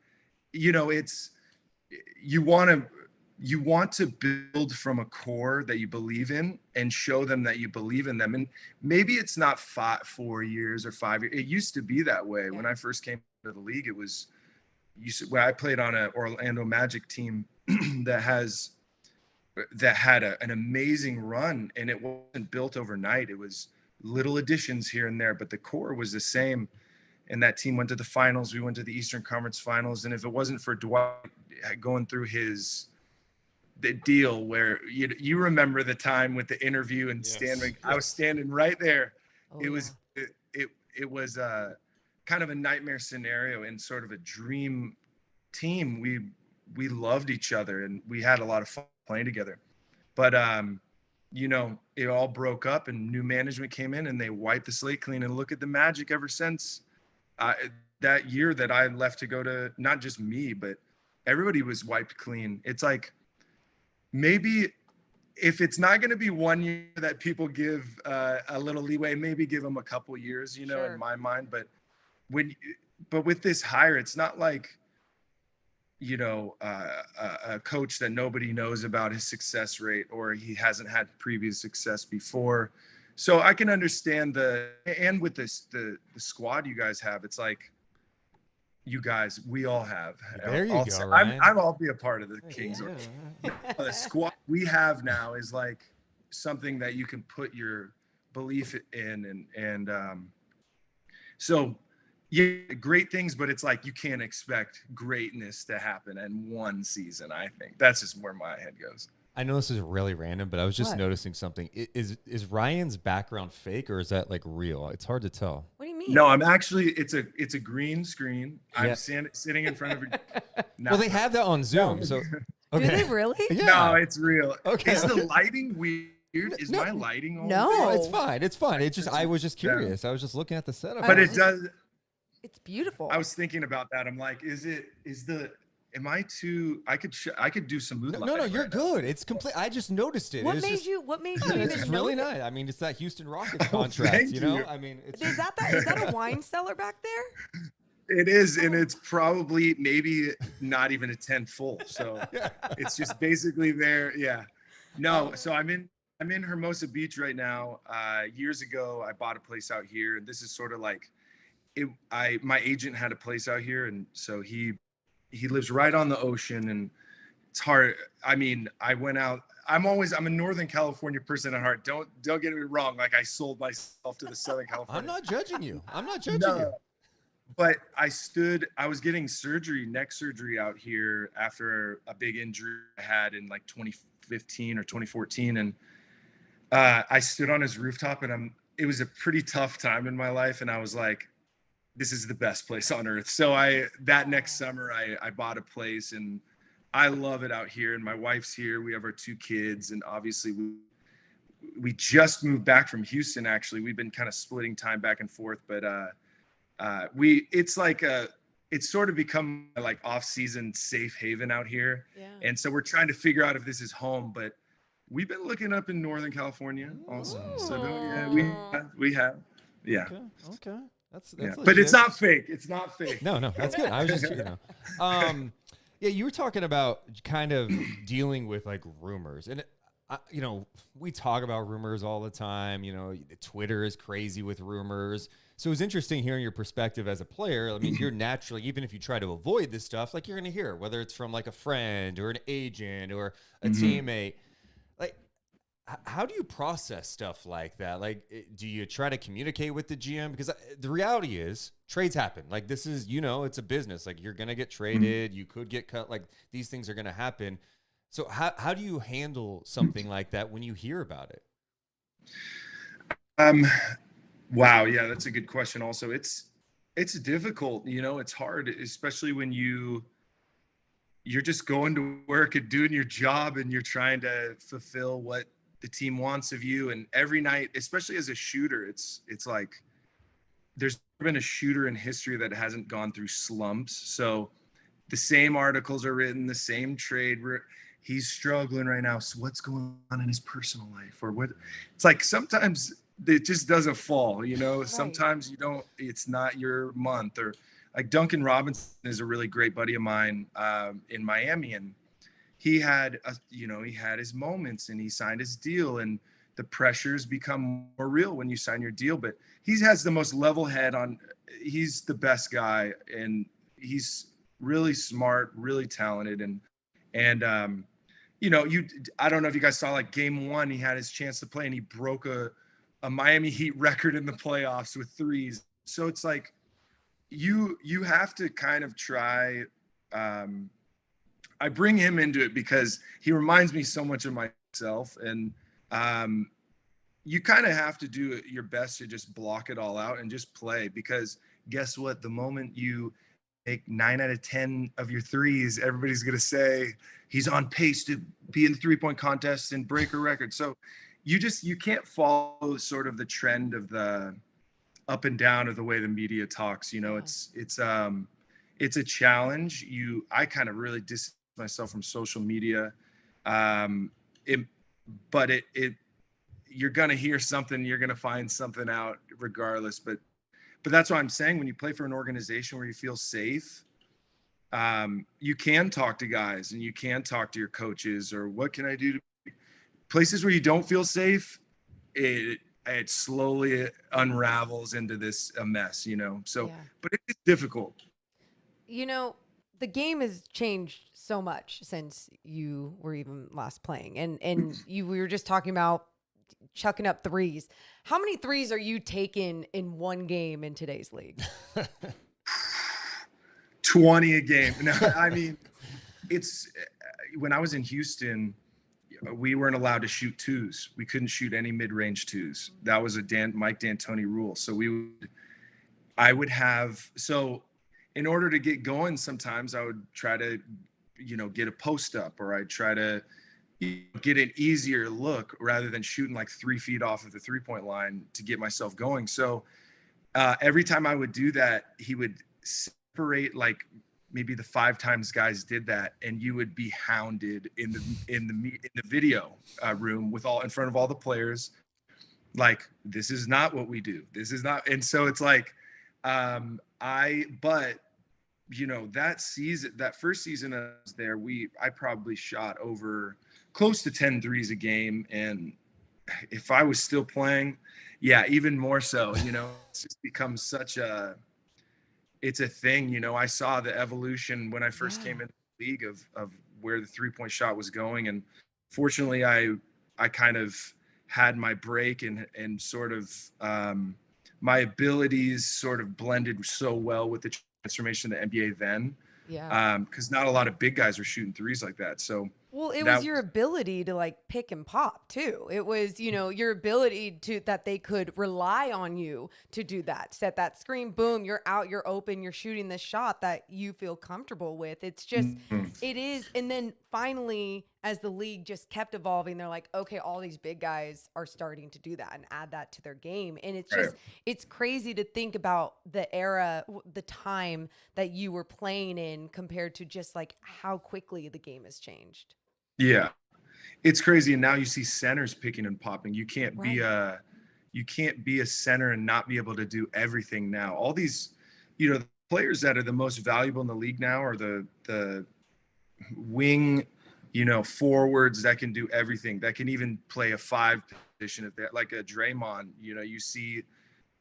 you know, it's, you want to build from a core that you believe in and show them that you believe in them. And maybe it's not 4 years or 5 years. It used to be that way. When I first came to the league, it was, when I played on an Orlando Magic team that had an amazing run, and it wasn't built overnight. It was little additions here and there, but the core was the same. And that team went to the finals. We went to the Eastern Conference Finals. And if it wasn't for Dwight going through the deal where you remember the time with the interview and standing, I was standing right there. It was kind of a nightmare scenario and sort of a dream team. We loved each other and we had a lot of fun playing together, but you know, it all broke up and new management came in and they wiped the slate clean. And look at the Magic ever since that year that I left to go to, not just me, but everybody was wiped clean. It's like, maybe if it's not going to be 1 year that people give a little leeway, maybe give them a couple years, you know, in my mind. But with this hire, it's not like, you know, a coach that nobody knows about his success rate, or he hasn't had previous success before. So I can understand and with this, the squad you guys have, it's like, you guys, we all have. There you go, Ryan. I'll be a part of the Kings. The squad we have now is like something that you can put your belief in, and so yeah, great things, but it's like you can't expect greatness to happen in one season. I think that's just where my head goes. I know this is really random, but I was just noticing something. Is Ryan's background fake, or is that like real? It's hard to tell. What do you mean? No, I'm actually, it's a green screen. I'm sitting in front of it. Well, they have that on Zoom. So okay. Do they really? Yeah. No, it's real. Okay. Is the lighting weird? Is my lighting all No. It's fine. It's fine. It's just, I was just curious. I was just looking at the setup. But it does. It's beautiful. I was thinking about that. I'm like, am I too? I could do some mood. No, you're good. It's complete. I just noticed it. What made you It's just really nice. I mean, it's that Houston Rockets contract, you know? I mean, is that a wine cellar back there? It is, and it's probably maybe not even a 10 full. So it's just basically there. Yeah. No, so I'm in Hermosa Beach right now. Years ago, I bought a place out here, and this is sort of like my agent had a place out here, and so he lives right on the ocean, and it's hard. I mean, I went out. I'm a Northern California person at heart. Don't get me wrong. Like, I sold myself to the Southern California. I'm not judging you. You. But I was getting neck surgery out here after a big injury I had in like 2015 or 2014. And I stood on his rooftop, and it was a pretty tough time in my life. And I was like, this is the best place on earth. So that next summer I bought a place, and I love it out here. And my wife's here. We have our 2 kids, and obviously we just moved back from Houston. Actually, we've been kind of splitting time back and forth, but it's sort of become like off-season safe haven out here. Yeah. And so we're trying to figure out if this is home, but we've been looking up in Northern California also. So we have. Yeah. Okay. That's but it's not fake. It's not fake. No, that's good. I was just, yeah, you were talking about kind of dealing with like rumors, and we talk about rumors all the time. You know, Twitter is crazy with rumors. So it was interesting hearing your perspective as a player. I mean, you're naturally, even if you try to avoid this stuff, like you're going to hear it, whether it's from like a friend or an agent or a teammate. Like, how do you process stuff like that? Like, do you try to communicate with the GM? Because the reality is trades happen. Like, this is, it's a business. Like, you're going to get traded. You could get cut. Like, these things are going to happen. So how do you handle something like that when you hear about it? Wow. Yeah, that's a good question. Also, it's difficult, it's hard, especially when you're just going to work and doing your job, and you're trying to fulfill what the team wants of you. And every night, especially as a shooter, it's like there's been a shooter in history that hasn't gone through slumps. So the same articles are written, the same trade. He's struggling right now. So what's going on in his personal life, or what? It's like sometimes it just doesn't fall, you know. Right. Sometimes you don't. It's not your month. Or like Duncan Robinson is a really great buddy of mine in Miami, and he had he had his moments, and he signed his deal, and the pressures become more real when you sign your deal. But he has the most level head on. He's the best guy, and he's really smart, really talented, and I don't know if you guys saw like game 1, he had his chance to play and he broke a Miami Heat record in the playoffs with threes. So it's like you have to kind of try. I bring him into it because he reminds me so much of myself, and you kind of have to do your best to just block it all out and just play, because guess what? The moment you make 9 out of 10 of your threes, everybody's going to say he's on pace to be in the 3-point contest and break a record. So you can't follow sort of the trend of the up and down of the way the media talks. It's a challenge. I kind of really distance myself from social media. You're going to hear something, you're going to find something out regardless. But that's what I'm saying. When you play for an organization where you feel safe, you can talk to guys and you can talk to your coaches, or what can I do to places where you don't feel safe. It slowly unravels into a mess, so, yeah. But it's difficult. The game has changed so much since you were even last playing, and we were just talking about chucking up threes. How many threes are you taking in one game in today's league? 20 a game. No, I mean, it's when I was in Houston, we weren't allowed to shoot twos. We couldn't shoot any mid-range twos. That was a Mike D'Antoni rule. So in order to get going, sometimes I would try to, get a post up, or I'd try to get an easier look rather than shooting like 3 feet off of the 3-point line to get myself going. So every time I would do that, he would separate, like maybe the 5 times guys did that, and you would be hounded in the video room in front of all the players. Like, this is not what we do. This is not. And so it's like, that first season I was there, I probably shot over close to 10 threes a game. And if I was still playing, yeah, even more so, it's just become it's a thing. I saw the evolution when I first came into the league of where the 3-point shot was going. And fortunately I kind of had my break and sort of, my abilities sort of blended so well with the transformation of the NBA then. Yeah. Because not a lot of big guys were shooting threes like that. So, well, it was your ability to like pick and pop too. It was, your ability that they could rely on you to do that. Set that screen, boom, you're out, you're open, you're shooting this shot that you feel comfortable with. It's just, it is. And then finally, as the league just kept evolving, they're like, okay, all these big guys are starting to do that and add that to their game. And it's just, it's crazy to think about the era, the time that you were playing in compared to just like how quickly the game has changed. Yeah, it's crazy. And now you see centers picking and popping. You can't be a center and not be able to do everything now. All these, the players that are the most valuable in the league now are the wing, forwards that can do everything, that can even play a 5 position if that, like a Draymond. You see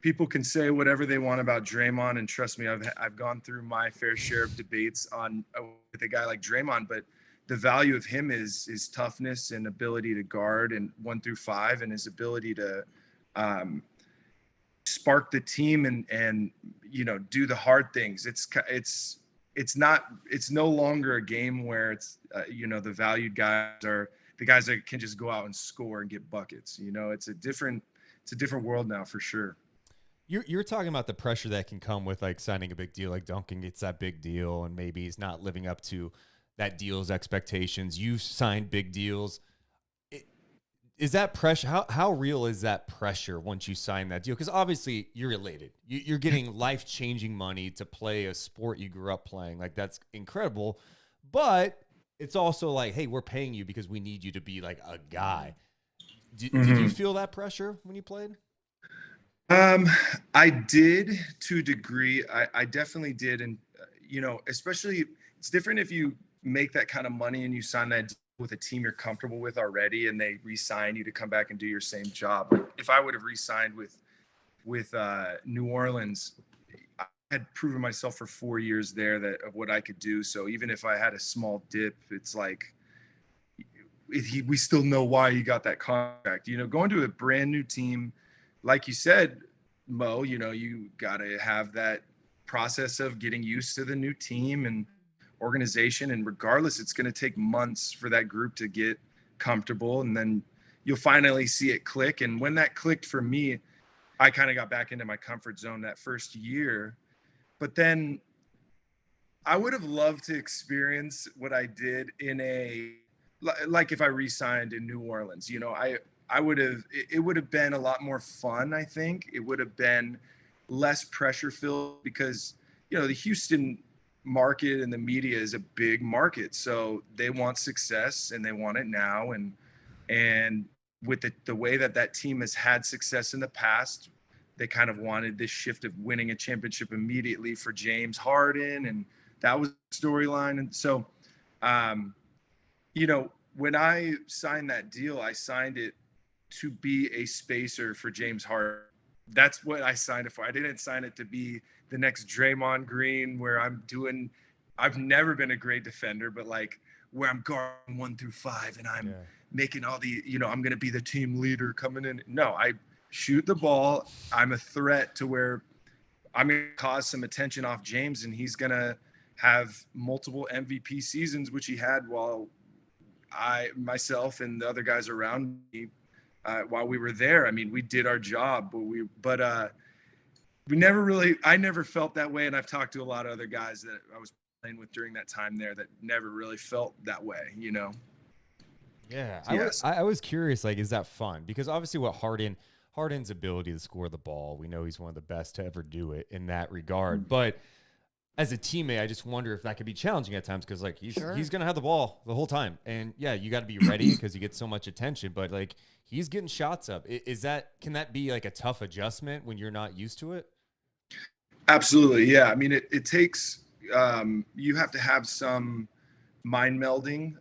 people can say whatever they want about Draymond, and trust me, I've gone through my fair share of debates with a guy like Draymond, but the value of him is toughness and ability to guard and 1 through 5, and his ability to spark the team and do the hard things. It's no longer a game where it's the valued guys are the guys that can just go out and score and get buckets. It's a different world now for sure. You're talking about the pressure that can come with like signing a big deal. Like Duncan gets that big deal and maybe he's not living up to that deal's expectations. You've signed big deals. Is that pressure? How real is that pressure once you sign that deal? Because obviously you're elated. You're getting life-changing money to play a sport you grew up playing. Like, that's incredible. But it's also like, hey, we're paying you because we need you to be like a guy. Did you feel that pressure when you played? I did to a degree. I definitely did. And, especially it's different if you make that kind of money and you sign that deal with a team you're comfortable with already and they re-sign you to come back and do your same job. Like, if I would have re-signed with New Orleans, I had proven myself for 4 years there of what I could do. So even if I had a small dip, it's like, we still know why you got that contract. Going to a brand new team, like you said, Mo, you got to have that process of getting used to the new team and organization. And regardless, it's going to take months for that group to get comfortable. And then you'll finally see it click. And when that clicked for me, I kind of got back into my comfort zone that first year. But then I would have loved to experience what I did like if I re-signed in New Orleans. I would have, it would have been a lot more fun. I think it would have been less pressure filled because, the Houston market and the media is a big market. So they want success and they want it now. And with the way that team has had success in the past, they kind of wanted this shift of winning a championship immediately for James Harden. And that was the storyline. And so, when I signed that deal, I signed it to be a spacer for James Harden. That's what I signed it for. I didn't sign it to be the next Draymond Green where I've never been a great defender, but like where I'm guarding 1 through 5 and I'm making all the, I'm going to be the team leader coming in. No, I shoot the ball. I'm a threat to where I'm going to cause some attention off James and he's going to have multiple MVP seasons, which he had while myself and the other guys around me, while we were there. I mean, we did our job, but I never felt that way. And I've talked to a lot of other guys that I was playing with during that time there that never really felt that way, Yeah. Yes. I was curious, like, is that fun? Because obviously what Harden's ability to score the ball, we know he's one of the best to ever do it in that regard. But as a teammate, I just wonder if that could be challenging at times because, like, he's going to have the ball the whole time. And, yeah, you got to be ready because he gets so much attention. But, like, he's getting shots up. Can that be, like, a tough adjustment when you're not used to it? Absolutely, yeah. I mean, it takes you have to have some mind melding,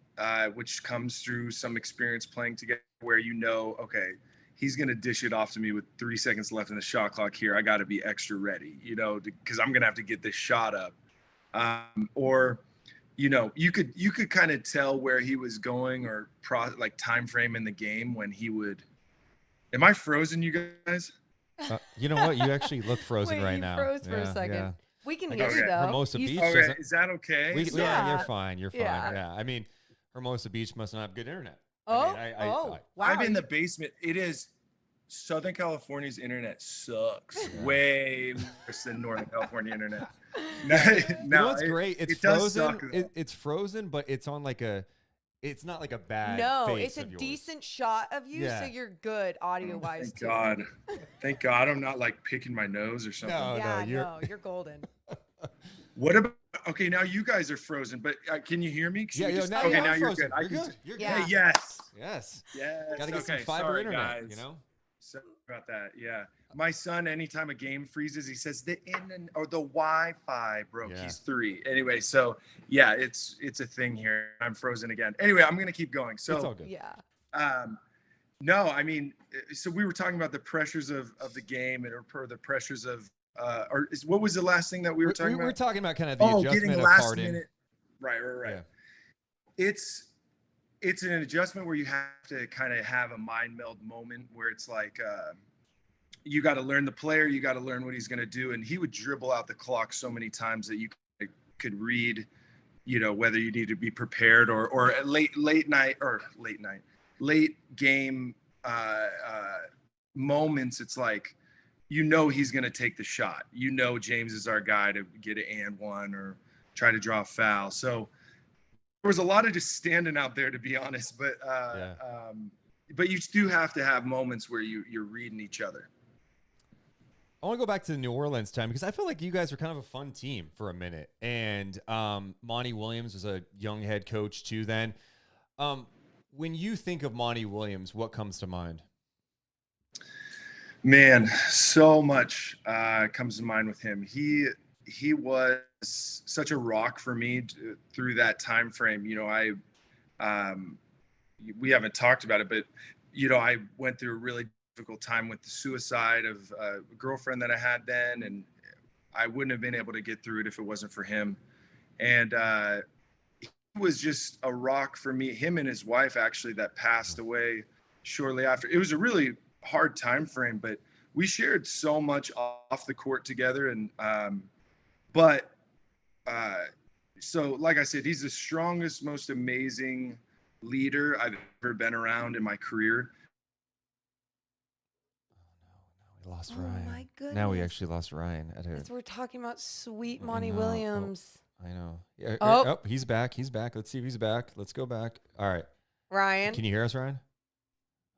which comes through some experience playing together where okay, he's going to dish it off to me with 3 seconds left in the shot clock here. I got to be extra ready, because I'm going to have to get this shot up. You could kind of tell where he was going or like time frame in the game when he would. Am I frozen, you guys? You know what? You actually look frozen right now. Froze for a second. Yeah. We can I hear guess you though. Hermosa Beach. Okay, is that okay? Yeah, you're fine. You're fine. Yeah. Yeah. I mean, Hermosa Beach must not have good internet. Oh, wow. I'm in the basement. It is Southern California's internet sucks. Way worse than Northern California internet. You know what's great? It's frozen. Suck, it's frozen, but it's on like it's not like a bad. No, face it's a of yours. decent shot of you, so you're good audio wise. Thank God I'm not like picking my nose or something. No, you're golden. What about? Okay, now you guys are frozen, but can you hear me? Now you're frozen. good. You're good. You're good. Yeah. Hey, yes. Yes. Yes. Gotta get some fiber Sorry, internet. guys. Sorry about that. Yeah. My son, anytime a game freezes, he says the Wi-Fi broke. Yeah. He's 3. Anyway, so yeah, it's a thing here. I'm frozen again. Anyway, I'm gonna keep going. So it's all good. Yeah. No, I mean, so we were talking about the pressures of the game or the pressures of what was the last thing that we were talking about? We were talking about kind of the adjustment getting of last Harden. minute. Right. Yeah. It's an adjustment where you have to kind of have a mind meld moment where it's like you got to learn the player, you got to learn what he's going to do, and he would dribble out the clock so many times that you could read, whether you need to be prepared or at late game moments. It's like he's going to take the shot. James is our guy to get an and one or try to draw a foul. So there was a lot of just standing out there, to be honest. But but you do have to have moments where you're reading each other. I want to go back to the New Orleans time because I feel like you guys were kind of a fun team for a minute. And Monty Williams was a young head coach too then. When you think of Monty Williams, what comes to mind? Man, so much comes to mind with him. He was such a rock for me through that time frame. You know, we haven't talked about it, but you know, I went through a really difficult time with the suicide of a girlfriend that I had then, and I wouldn't have been able to get through it if it wasn't for him. And he was just a rock for me. Him and his wife actually that passed away shortly after. It was a really hard time frame, but we shared so much off the court together. And so like I said, he's the strongest, most amazing leader I've ever been around in my career. We lost Oh Ryan. my goodness. Now we actually lost Ryan at her. As we're talking about sweet I Monty know. Williams. I know. Yeah, Oh. He's back. He's back. Let's see if he's back. Let's go back. All right. Ryan. Can you hear us, Ryan?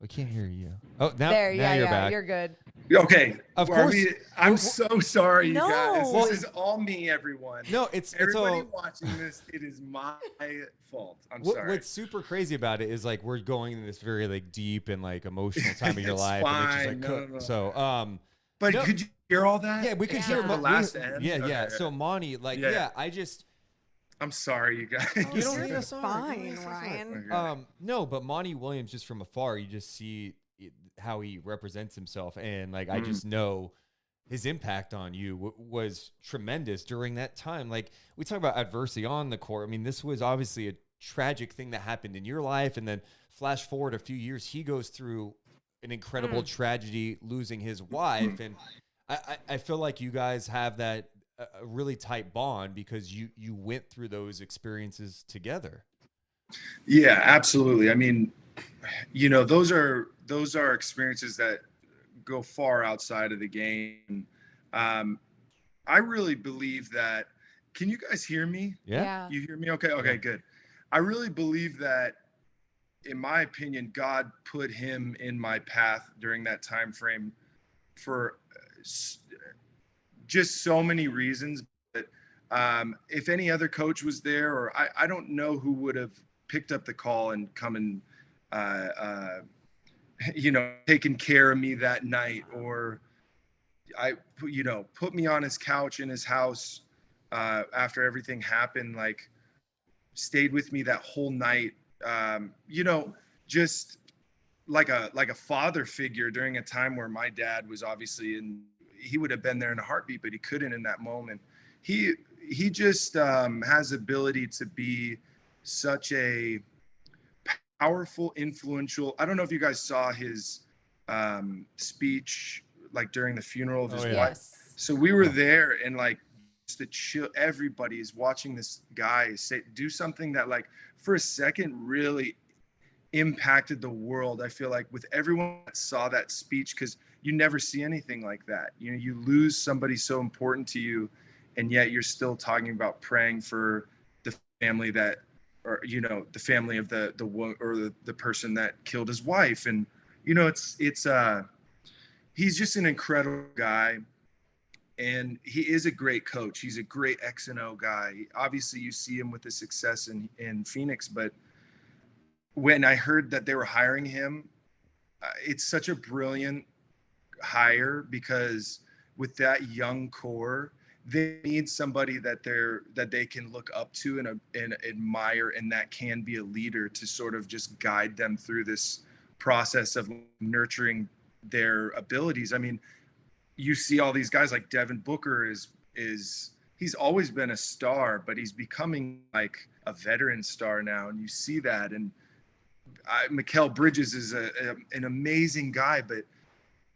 We can't hear you. Oh, now There, now yeah, you're yeah, back. you're good. Okay. Of Are course. I'm so sorry, you No. guys. Well, This is all me, everyone. No, it's Everybody all. watching this, it is my fault. I'm What, sorry. what's super crazy about it is like we're going in this very like deep and like emotional time of your It's life. And it's just fine. like, No. so But no. could you hear all that? yeah, we could Yeah. hear The last end? Yeah, yeah. Okay. So Monty, like, Yeah. yeah, I just I'm sorry, you guys. you don't you're need a sorry. You don't fine, need a sorry. Ryan. Okay. No, but Monty Williams, just from afar, you just see how he represents himself, and like I Mm. just know his impact on you was tremendous during that time. Like we talk about adversity on the court. I mean, this was obviously a tragic thing that happened in your life, and then flash forward a few years, he goes through an incredible tragedy, losing his wife, and I feel like you guys have that a really tight bond because you went through those experiences together. Yeah, absolutely. I mean, you know, those are experiences that go far outside of the game. I really believe that. Can you guys hear me? Yeah. You hear me? Okay, good. I really believe that, in my opinion, God put him in my path during that time frame for just so many reasons. But if any other coach was there, or I don't know who would have picked up the call and come and taken care of me that night, or put me on his couch in his house after everything happened, like stayed with me that whole night, just like a father figure during a time where my dad was obviously he would have been there in a heartbeat, but he couldn't in that moment. He just has ability to be such a powerful, influential. I don't know if you guys saw his speech like during the funeral of his wife. Yes. So we were there, and like just the chill, everybody is watching this guy do something that like for a second really impacted the world. I feel like with everyone that saw that speech, because you never see anything like that. You know, you lose somebody so important to you, and yet you're still talking about praying for the family that, or the family of the person that killed his wife. And he's just an incredible guy, and he is a great coach. He's a great X and O guy. Obviously you see him with the success in Phoenix, but when I heard that they were hiring him, it's such a brilliant hire, because with that young core, they need somebody that they can look up to and admire, and that can be a leader to sort of just guide them through this process of nurturing their abilities. I mean, you see all these guys like Devin Booker he's always been a star, but he's becoming like a veteran star now, and you see that. And Mikal Bridges is an amazing guy, but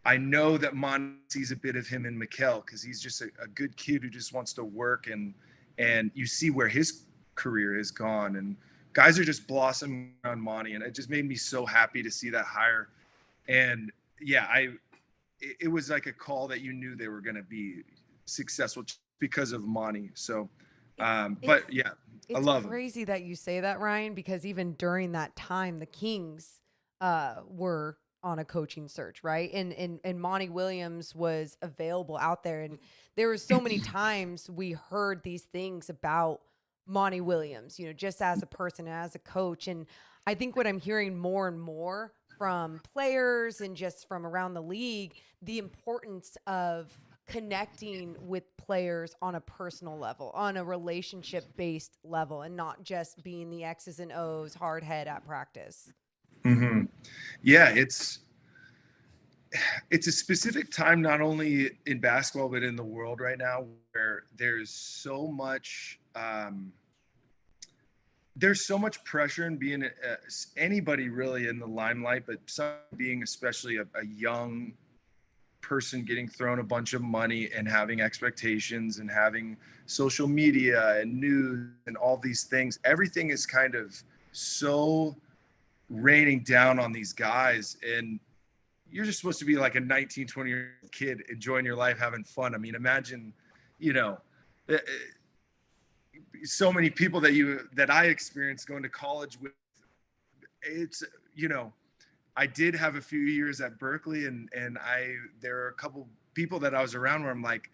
I know that Monty sees a bit of him in Mikal, because he's just a good kid who just wants to work, and you see where his career has gone, and guys are just blossoming around Monty, and it just made me so happy to see that hire. And yeah, it was like a call that you knew they were going to be successful just because of Monty. So, but yeah, I love It's him. crazy that you say that, Ryan, because even during that time, the Kings were on a coaching search, right? And Monty Williams was available out there, and there was so many times we heard these things about Monty Williams, just as a person, as a coach. And I think what I'm hearing more and more from players and just from around the league, the importance of connecting with players on a personal level, on a relationship-based level, and not just being the X's and O's hard head at practice. Mm-hmm. Yeah, it's a specific time, not only in basketball, but in the world right now, where there's so much pressure in being anybody really in the limelight, but being especially a young person getting thrown a bunch of money and having expectations and having social media and news and all these things. Everything is kind of so raining down on these guys, and you're just supposed to be like a 19, 20-year-old kid enjoying your life, having fun. I mean, imagine, so many people that I experienced going to college with. It's, I did have a few years at Berkeley, and there are a couple people that I was around where I'm like,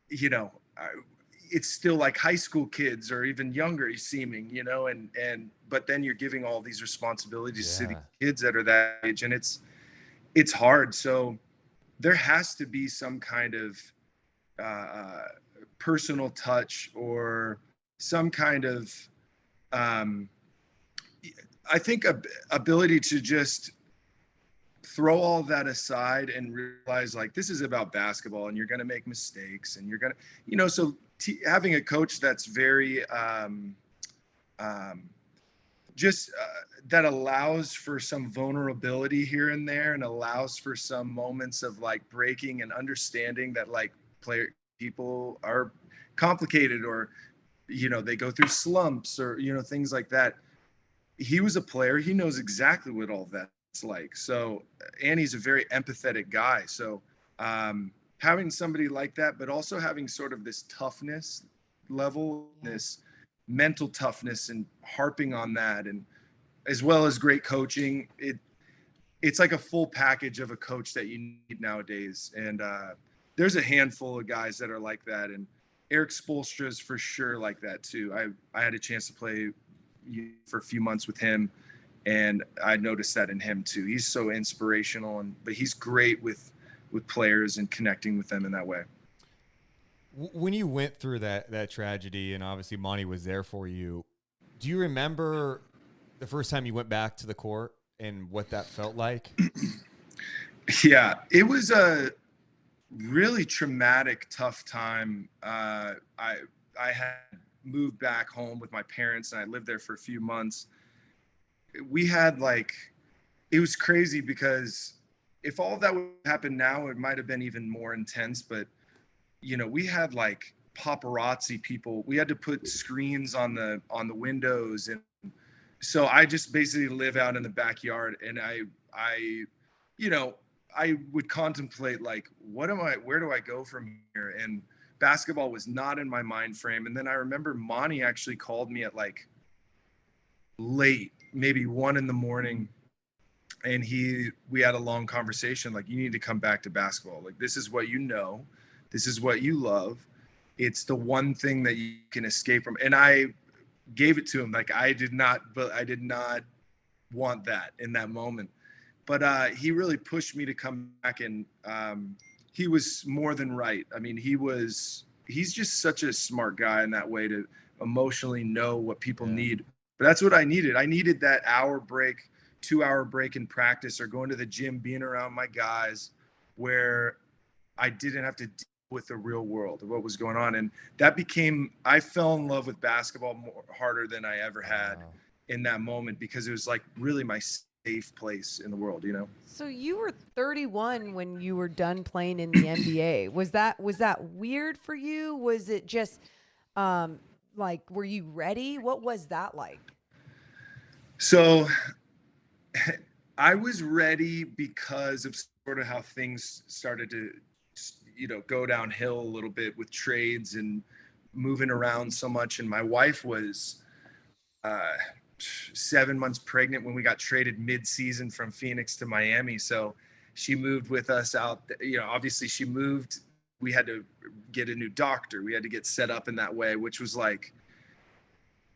it's still like high school kids or even younger seeming, but then you're giving all these responsibilities to the kids that are that age, and it's hard. So there has to be some kind of personal touch or some kind of, I think, ability to just throw all that aside and realize, like, this is about basketball and you're going to make mistakes and you're going to, so having a coach that's very that allows for some vulnerability here and there, and allows for some moments of like breaking and understanding that like people are complicated, or they go through slumps, or things like that. He was a player. He knows exactly what all that's like. So, and he's a very empathetic guy. So having somebody like that, but also having sort of this toughness level, this mental toughness, and harping on that, and as well as great coaching, it's like a full package of a coach that you need nowadays. And there's a handful of guys that are like that, and Eric Spoelstra is for sure like that too. I had a chance to play for a few months with him, and I noticed that in him too. He's so inspirational, but he's great with players and connecting with them in that way. When you went through that tragedy, and obviously Monty was there for you, do you remember the first time you went back to the court and what that felt like? Yeah, it was a really traumatic, tough time. I had moved back home with my parents, and I lived there for a few months. We had it was crazy, because if all of that would happen now, it might have been even more intense. But we had paparazzi people. We had to put screens on the windows, and so I just basically live out in the backyard, and I would contemplate where do I go from here? And basketball was not in my mind frame. And then I remember Monty actually called me at late, maybe 1 a.m, and we had a long conversation. You need to come back to basketball. This is what this is what you love. It's the one thing that you can escape from. And I gave it to him. I did not want that in that moment. But he really pushed me to come back, and he was more than right. I mean, he's just such a smart guy in that way, to emotionally know what people need. But that's what I needed. I needed that 2-hour break in practice, or going to the gym, being around my guys, where I didn't have to deal with the real world of what was going on. And I fell in love with basketball harder than I ever had in that moment, because it was really my safe place in the world, So you were 31 when you were done playing in the NBA. Was that weird for you? Was it just were you ready? What was that like? So I was ready because of sort of how things started to go downhill a little bit with trades and moving around so much. And my wife was 7 months pregnant when we got traded mid-season from Phoenix to Miami. So she moved with us out. You know, obviously she moved. We had to get a new doctor. We had to get set up in that way, which was like,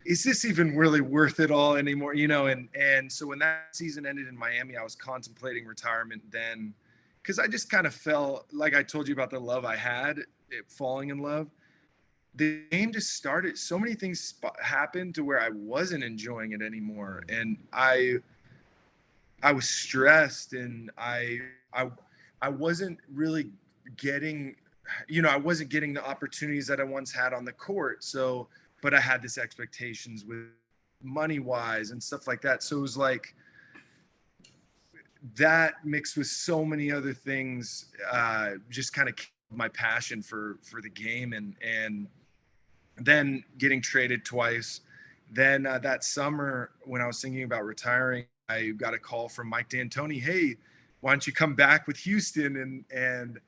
is this even really worth it all anymore? You know, and so when that season ended in Miami, I was contemplating retirement then, because I just kind of felt like I told you about the love I had, falling in love. The game just started. So many things happened to where I wasn't enjoying it anymore, and I was stressed, and I wasn't really getting, you know, I wasn't getting the opportunities that I once had on the court. So, but I had this expectations with money wise and stuff like that. So it was like that mixed with so many other things, just kind of my passion for the game, and then getting traded twice. Then that summer when I was thinking about retiring, I got a call from Mike D'Antoni. Hey, why don't you come back with Houston? And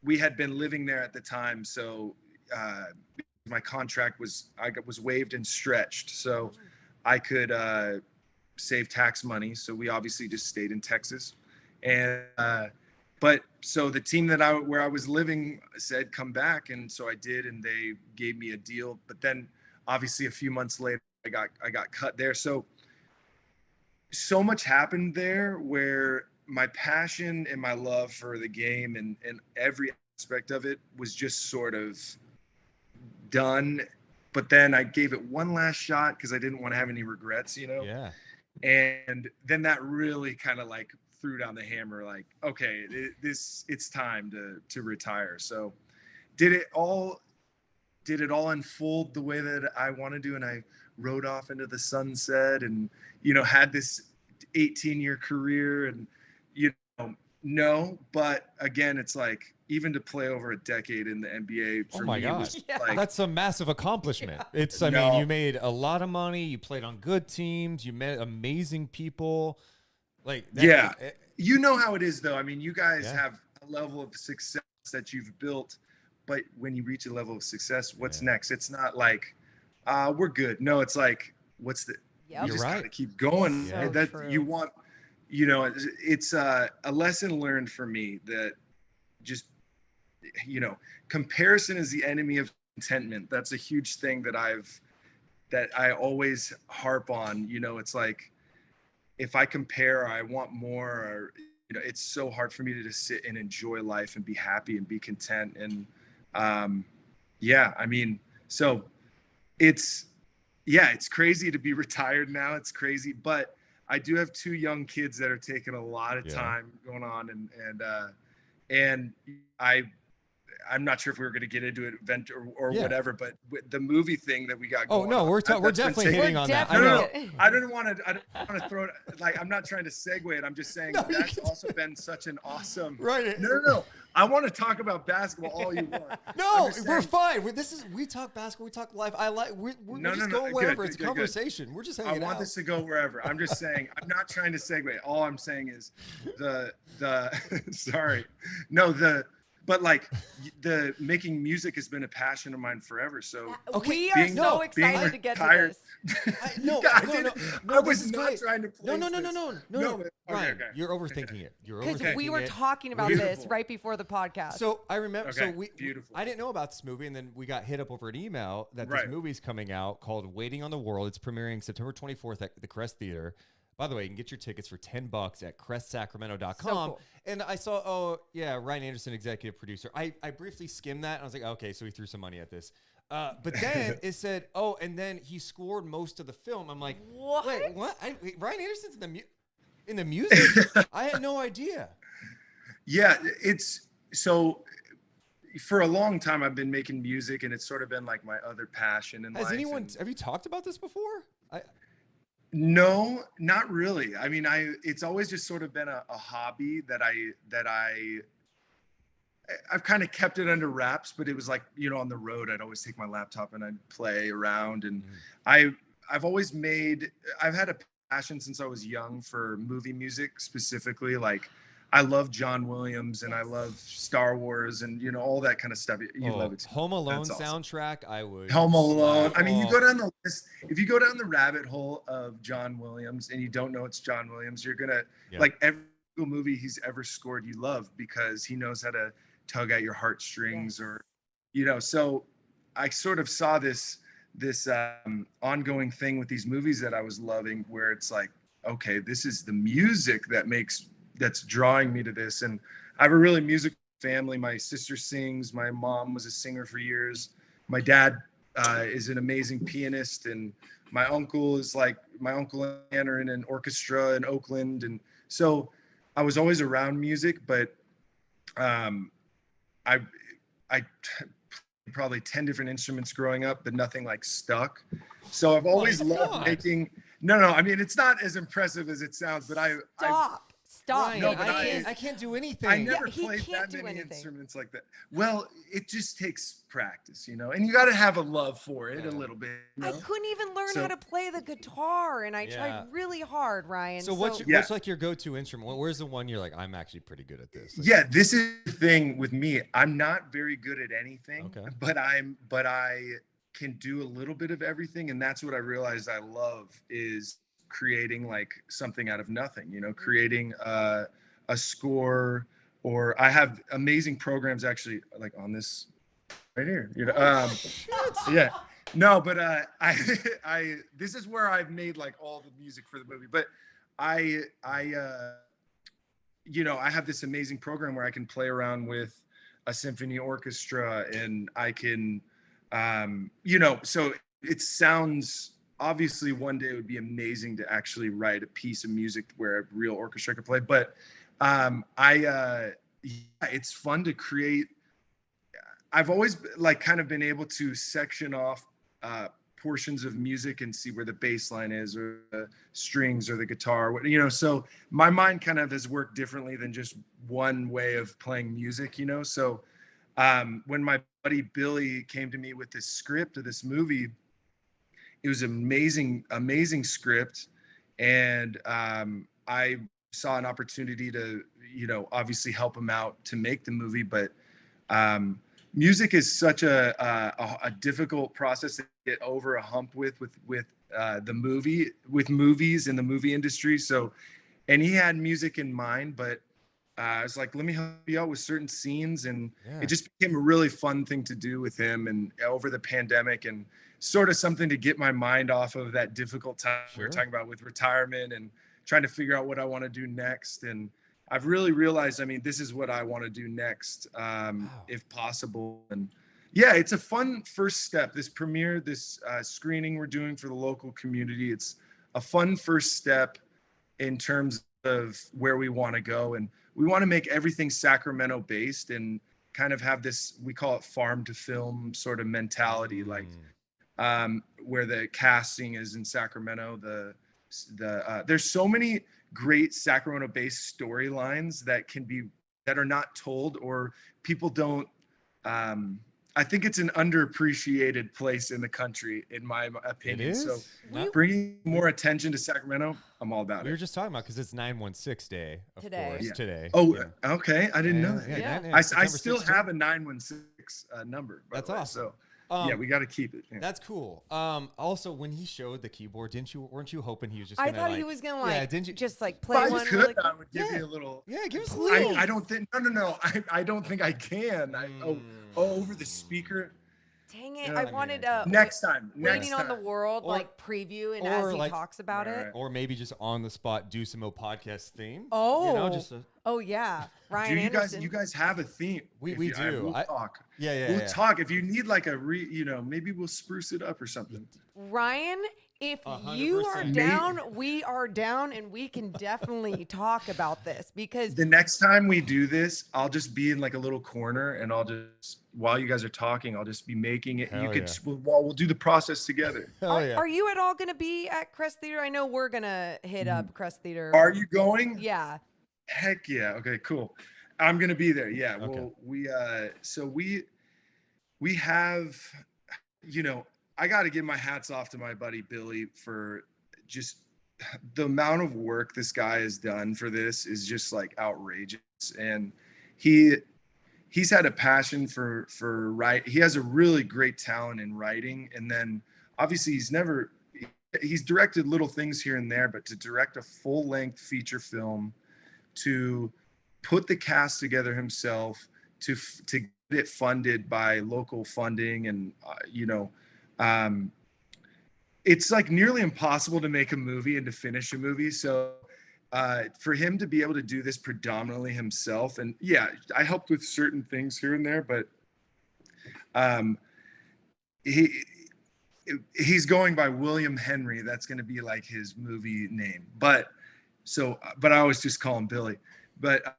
we had been living there at the time. So my contract was waived and stretched. So I could save tax money. So we obviously just stayed in Texas. And but so the team where I was living said, come back. And so I did, and they gave me a deal. But then obviously a few months later, I got cut there. So much happened there where my passion and my love for the game and every aspect of it was just sort of done. But then I gave it one last shot because I didn't want to have any regrets, you know? Yeah. And then that really kind of like threw down the hammer, like, okay, it's time to retire. So did it all unfold the way that I wanted to? And I rode off into the sunset and, you know, had this 18-year career, and, you know, no, but again, it's like, even to play over a decade in the NBA for me, God. was like, That's a massive accomplishment. Yeah. It's, I mean, you made a lot of money, you played on good teams, you met amazing people. Like, yeah, you know how it is though. I mean, you guys Yeah. have a level of success that you've built, but when you reach a level of success, what's next? It's not like, we're good. No, it's like, what's the, Yep. you You're just right. gotta keep going. So And that true. you want, you know, it's a lesson learned for me that just, you know, comparison is the enemy of contentment. That's a huge thing that I always harp on. You know, it's like, if I compare, or I want more, or, you know, it's so hard for me to just sit and enjoy life and be happy and be content. And yeah, I mean, so it's crazy to be retired now. It's crazy, but I do have 2 young kids that are taking a lot of time going on, and I'm not sure if we were going to get into an event or whatever, but with the movie thing that we got going no, on, we're that's been definitely taking- hitting on that. I No, know. no, I don't want to throw it, like, I'm not trying to segue it. I'm just saying that's also been such an awesome. Right. No. I want to talk about basketball all you want. No, I'm just we're saying- fine. We talk basketball, we talk life. We're No, just no, going good, wherever. good, It's a good, good. conversation. We're just I hanging want out. this to go wherever. I'm just saying, I'm not trying to segue. All I'm saying is the sorry. No, but like the making music has been a passion of mine forever. So We are being- so being excited to get to retired- this. No, I no, didn't- no, I this was is not great. trying to No, place this. no. Okay, Ryan, okay. you're overthinking it. You're Because overthinking we were it. talking about Beautiful. this right before the podcast. So I remember. Okay, So beautiful. I didn't know about this movie, and then we got hit up over an email that Right. this movie's coming out called "Waiting on the World." It's premiering September 24th at the Crest Theater. By the way, you can get your tickets for $10 at CrestSacramento.com. So cool. And I saw, Ryan Anderson, executive producer. I briefly skimmed that, and I was like, okay, so he threw some money at this. But then it said, and then he scored most of the film. I'm like, What? Wait, what? Ryan Anderson's in the music? I had no idea. Yeah, it's so. For a long time, I've been making music, and it's sort of been like my other passion in life. Have you talked about this before? No, not really. I mean, it's always just sort of been a hobby that I've kind of kept it under wraps, but it was like, you know, on the road, I'd always take my laptop and I'd play around. And I've had a passion since I was young for movie music, specifically. Like I love John Williams and I love Star Wars and all that kind of stuff. You love it. Home Alone That's awesome. soundtrack. I would. Home Alone. slap. I mean, you go down the list. If you go down the rabbit hole of John Williams and you don't know it's John Williams, you're gonna like every single movie he's ever scored. You love because he knows how to tug at your heartstrings, or So I sort of saw this ongoing thing with these movies that I was loving, where it's like, okay, this is the music that's drawing me to this. And I have a really musical family. My sister sings. My mom was a singer for years. My dad is an amazing pianist, and my uncle and aunt are in an orchestra in Oakland. And so I was always around music, but I probably 10 different instruments growing up, but nothing like stuck. So I've always loved making. No, I mean, it's not as impressive as it sounds, but Stop. Ryan, No, I can't do anything. I never played that many instruments like that. Well, it just takes practice, and you got to have a love for it a little bit. I couldn't even learn how to play the guitar, and I tried really hard, Ryan. So what's like your go-to instrument? Where's the one you're like, I'm actually pretty good at this? Like, this is the thing with me. I'm not very good at anything, but I can do a little bit of everything, and that's what I realized I love is creating like something out of nothing, creating a score, or I have amazing programs actually like on this right here, no, but I this is where I've made like all the music for the movie, but I have this amazing program where I can play around with a symphony orchestra, and I can so it sounds. Obviously, one day it would be amazing to actually write a piece of music where a real orchestra could play. But it's fun to create. I've always like kind of been able to section off portions of music and see where the bass line is, or the strings, or the guitar. So my mind kind of has worked differently than just one way of playing music. So when my buddy Billy came to me with this script of this movie. It was amazing script. And I saw an opportunity to, obviously help him out to make the movie. But music is such a difficult process to get over a hump with movies in the movie industry. So, and he had music in mind, but I was like, let me help you out with certain scenes. And it just became a really fun thing to do with him, and over the pandemic, and sort of something to get my mind off of that difficult time we were talking about with retirement and trying to figure out what I want to do next. And I've really realized, I mean, this is what I want to do next, if possible. And it's a fun first step. This premiere, this screening we're doing for the local community, it's a fun first step in terms of where we want to go. And we want to make everything Sacramento based and kind of have this, we call it farm to film sort of mentality, like where the casting is in Sacramento. There's so many great Sacramento based storylines that are not told, or people don't. I think it's an underappreciated place in the country, in my opinion. So bringing more attention to Sacramento, I'm all about it. We were just talking about, because it's 916 day, of course, today. Oh, okay. I didn't know that. Yeah. I still have a 916 number. That's awesome. So we got to keep it. Yeah. That's cool. Also, when he showed the keyboard, weren't you hoping he was just? I thought he was gonna didn't you just like play if one? I could, I would give you a little. Yeah, give us a little. I don't think. No. I don't think I can. Over the speaker. Dang it! I wanted next time. Waiting on the World preview, and as he talks about it, or maybe just on the spot Deuce and Mo podcast theme. Oh, yeah, Ryan Anderson. You guys have a theme. We do. We'll talk. We'll talk. If you need like maybe we'll spruce it up or something. Ryan, if you are down, we are down, and we can definitely talk about this, because the next time we do this, I'll just be in like a little corner, and I'll just, while you guys are talking, I'll just be making it. We'll do the process together. Are you at all going to be at Crest Theater? I know we're going to hit up Crest Theater. Are you going? Yeah. Heck yeah. Okay, cool. I'm going to be there. Yeah. Okay. Well, we have, I got to give my hats off to my buddy Billy for just the amount of work this guy has done for this is just like outrageous. And he's had a passion for write. He has a really great talent in writing. And then obviously he's directed little things here and there, but to direct a full length feature film, to put the cast together himself, to get it funded by local funding, and it's like nearly impossible to make a movie and to finish a movie. So for him to be able to do this predominantly himself, and yeah, I helped with certain things here and there, but he's going by William Henry. That's going to be like his movie name. But I always just call him Billy. But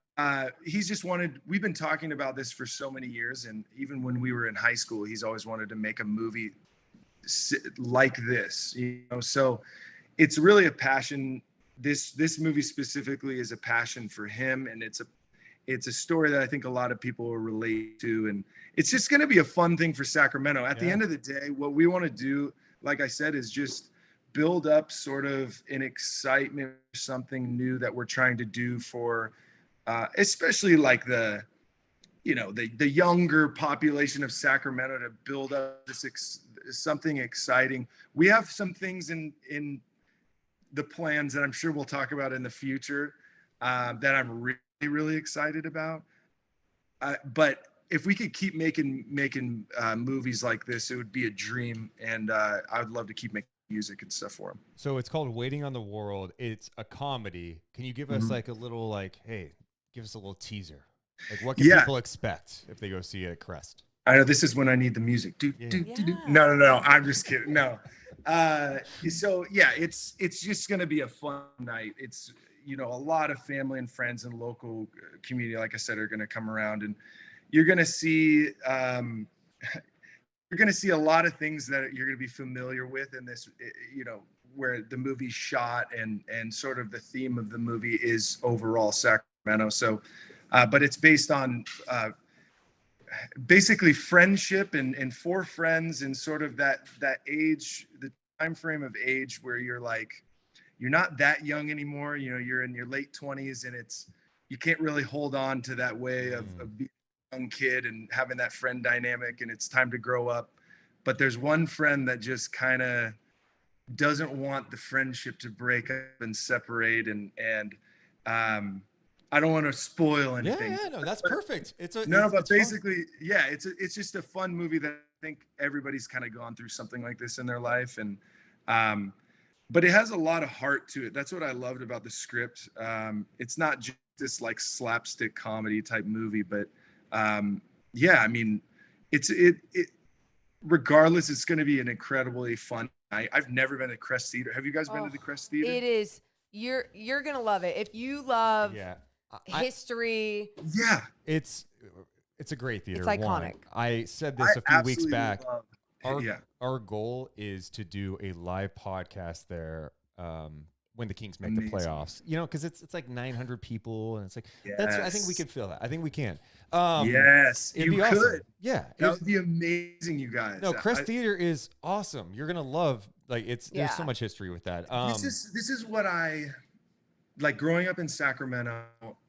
he's just wanted, we've been talking about this for so many years. And even when we were in high school, he's always wanted to make a movie like this, so it's really a passion. This movie specifically is a passion for him. And it's a story that I think a lot of people will relate to. And it's just going to be a fun thing for Sacramento. At the end of the day, what we want to do, like I said, is just build up sort of an excitement, something new that we're trying to do for, especially like the younger population of Sacramento, to build up this something exciting. We have some things in the plans that I'm sure we'll talk about in the future that I'm really, really excited about. But if we could keep making movies like this, it would be a dream. And I would love to keep making music and stuff for them. So it's called Waiting on the World. It's a comedy. Can you give us like a little, hey, give us a little teaser? Like, what can people expect if they go see it at Crest? I know this is when I need the music. No. I'm just kidding. No. So yeah, it's just going to be a fun night. It's, a lot of family and friends and local community, like I said, are going to come around, and you're going to see, a lot of things that you're going to be familiar with in this, where the movie's shot, and sort of the theme of the movie is overall Sacramento. So, but it's based on, basically friendship and four friends, and sort of that age, the time frame of age where you're not that young anymore. You're in your late 20s, and you can't really hold on to that way of being a young kid and having that friend dynamic, and it's time to grow up. But there's one friend that just kind of doesn't want the friendship to break up and separate, and I don't want to spoil anything. Yeah, no, that's perfect. It's basically, it's just a fun movie that I think everybody's kind of gone through something like this in their life. And, but it has a lot of heart to it. That's what I loved about the script. It's not just this like slapstick comedy type movie, but regardless, it's going to be an incredibly fun night. I've never been to Crest Theater. Have you guys been to the Crest Theater? It is. You're going to love it. If you love history. It's a great theater. It's iconic. I said this a few weeks back. love Our goal is to do a live podcast there when the Kings make the playoffs. You know, because it's like 900 people, and it's like I think we could fill that. I think we can. Yes, you could. Awesome. Yeah, that would be amazing, you guys. No, Crest Theater is awesome. You're gonna love. There's so much history with that. This is what I like growing up in Sacramento,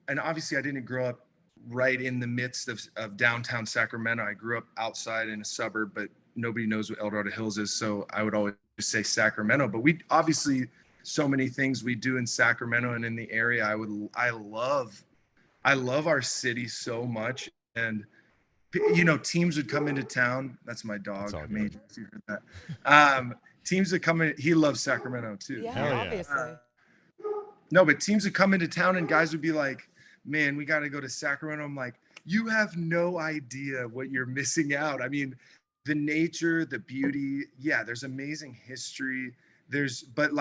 and obviously I didn't grow up right in the midst of downtown Sacramento. I grew up outside in a suburb, but nobody knows what El Dorado Hills is, so I would always just say Sacramento. But we obviously so many things we do in Sacramento and in the area. I love our city so much, and teams would come into town. That's my dog, Major, if you heard that. Teams would come in. He loves Sacramento too. Yeah, obviously. No, but teams would come into town, and guys would be like, "Man, we got to go to Sacramento." I'm like, "You have no idea what you're missing out." I mean, the nature, the beauty. Yeah, there's amazing history. But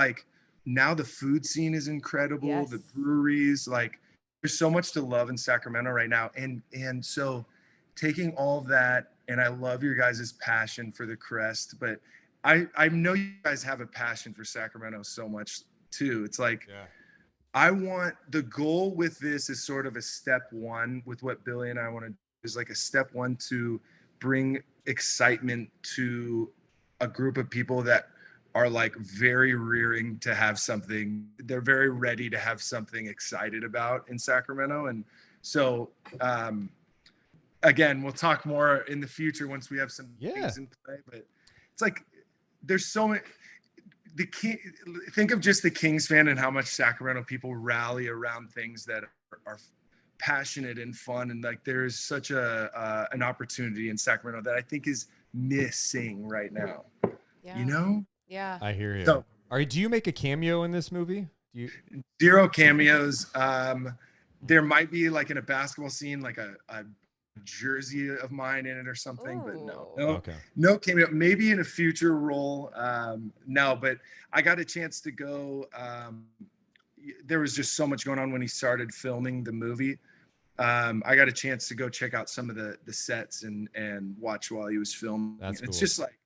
now the food scene is incredible. Yes. The breweries, there's so much to love in Sacramento right now. And so taking all of that, and I love your guys' passion for the Crest, but I know you guys have a passion for Sacramento so much too. It's I want, the goal with this is sort of a step one with what Billy and I want to do, is like a step one to bring excitement to a group of people that are like very rearing to have something. They're very ready to have something excited about in Sacramento. And so, again, we'll talk more in the future once we have some things in play, but it's like, there's so many, think of just the Kings fan and how much Sacramento people rally around things that are passionate and fun. And like, there's such an opportunity in Sacramento that I think is missing right now. Yeah. You know? Yeah. I hear you. So, do you make a cameo in this movie? Do you? 0 cameos. There might be like in a basketball scene, like a jersey of mine in it or something, but no cameo. Maybe in a future role. No, but I got a chance to go. There was just so much going on when he started filming the movie. I got a chance to go check out some of the sets and watch while he was filming. That's cool. It's just like,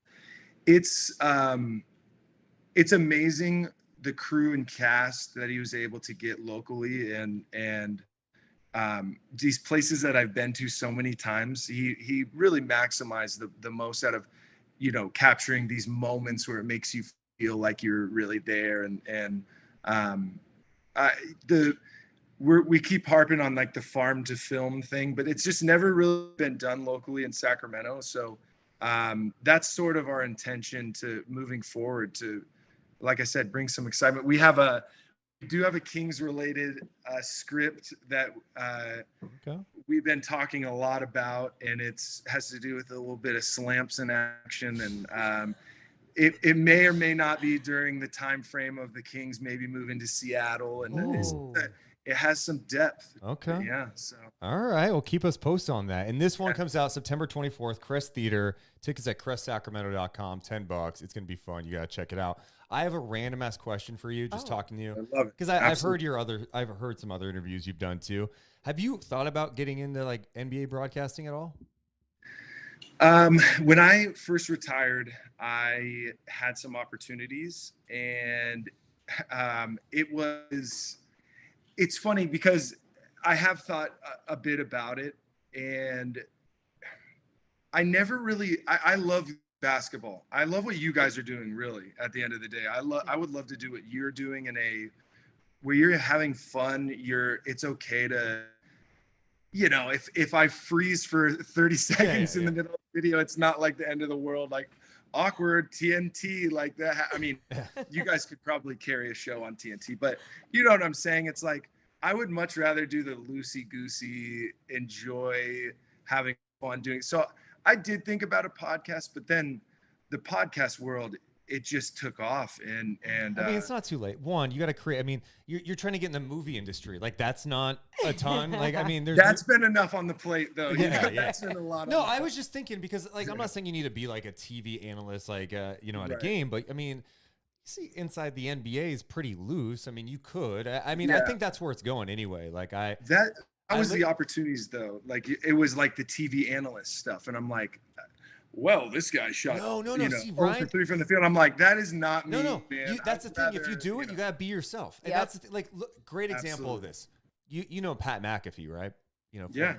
it's amazing the crew and cast that he was able to get locally, and these places that I've been to so many times, he really maximized the most out of, capturing these moments where it makes you feel like you're really there. We keep harping on like the farm to film thing, but it's just never really been done locally in Sacramento. So that's sort of our intention to moving forward to, like I said, bring some excitement. We do have a Kings related script that we've been talking a lot about, and has to do with a little bit of slamps in action, and it may or may not be during the time frame of the Kings maybe moving to Seattle, and it has some depth. Okay. Yeah. So. All right. Well, keep us posted on that. And this one comes out September 24th, Crest Theater. Tickets at crestsacramento.com, $10. It's going to be fun. You got to check it out. I have a random ass question for you, just talking to you. I love it. Because I've heard some other interviews you've done too. Have you thought about getting into like NBA broadcasting at all? When I first retired, I had some opportunities, and it's funny because I have thought a bit about it, and I never really, I love basketball. I love what you guys are doing, really, at the end of the day. I would love to do what you're doing where you're having fun. It's okay to, if I freeze for 30 seconds in the middle of the video, it's not like the end of the world, like awkward TNT like that. I mean, you guys could probably carry a show on TNT, but you know what I'm saying? It's like, I would much rather do the loosey-goosey, enjoy having fun doing it. So I did think about a podcast, but then the podcast world, it just took off. And I mean, it's not too late. One, you got to create. I mean, you're trying to get in the movie industry. Like, that's not a ton. Like, I mean, that's been enough on the plate, though. Yeah. That's been a lot. No, I was just thinking because, like, I'm not saying you need to be like a TV analyst, like, at a game, but I mean, see, inside the NBA is pretty loose. I mean, you could. I mean, I think that's where it's going anyway. Like, that was the opportunities, though. Like, it was like the TV analyst stuff, and I'm like, well, this guy shot. No. See, 0 for 3 from the field. I'm like, that is not me. No. Man. That's the thing. If you do it, you gotta be yourself. And that's the thing. Like, look, great example of this. You know Pat McAfee, right? Yeah.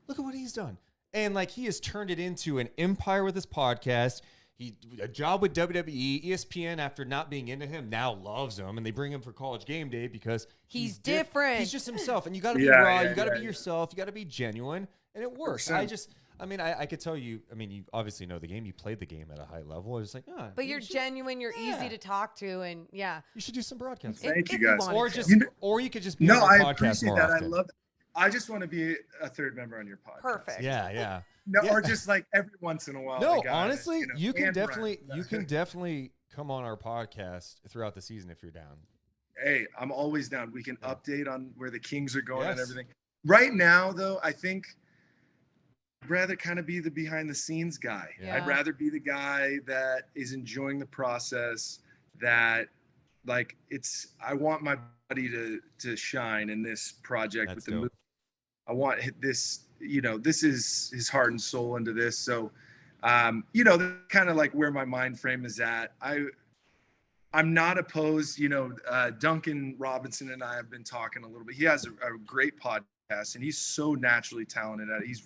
Look at what he's done, and like he has turned it into an empire with his podcast. A job with WWE, ESPN, after not being into him, now loves him, and they bring him for College Game Day because he's different. He's just himself, and you got to be raw. You got to be yourself. You got to be genuine, and it works. 100%. I could tell you. I mean, you obviously know the game. You played the game at a high level. I was like, but you're genuine. You're easy to talk to, and you should do some broadcasting. Thank you guys. Or you could just be on the podcast appreciate more that. often. I love it. I just want to be a third member on your podcast. Perfect. Yeah. No, or just like every once in a while. No, honestly, you can definitely come on our podcast throughout the season if you're down. Hey, I'm always down. We can update on where the Kings are going and everything. Right now, though, I think I'd rather kind of be the behind the scenes guy. Yeah. I'd rather be the guy that is enjoying the process, that like I want my buddy to shine in this project. That's with the movie. I want this, this is his heart and soul into this. So, that's kind of like where my mind frame is at. I'm not opposed, Duncan Robinson and I have been talking a little bit. He has a great podcast, and he's so naturally talented at it.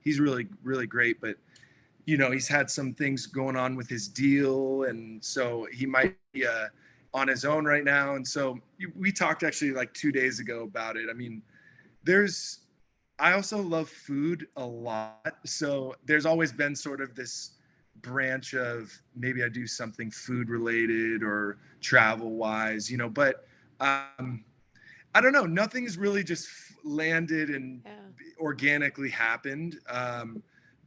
He's really, really great. But he's had some things going on with his deal, and so he might be on his own right now. And so we talked actually like 2 days ago about it. I mean, I also love food a lot, so there's always been sort of this branch of maybe I do something food related or travel wise, but I don't know. Nothing's really just landed and organically happened.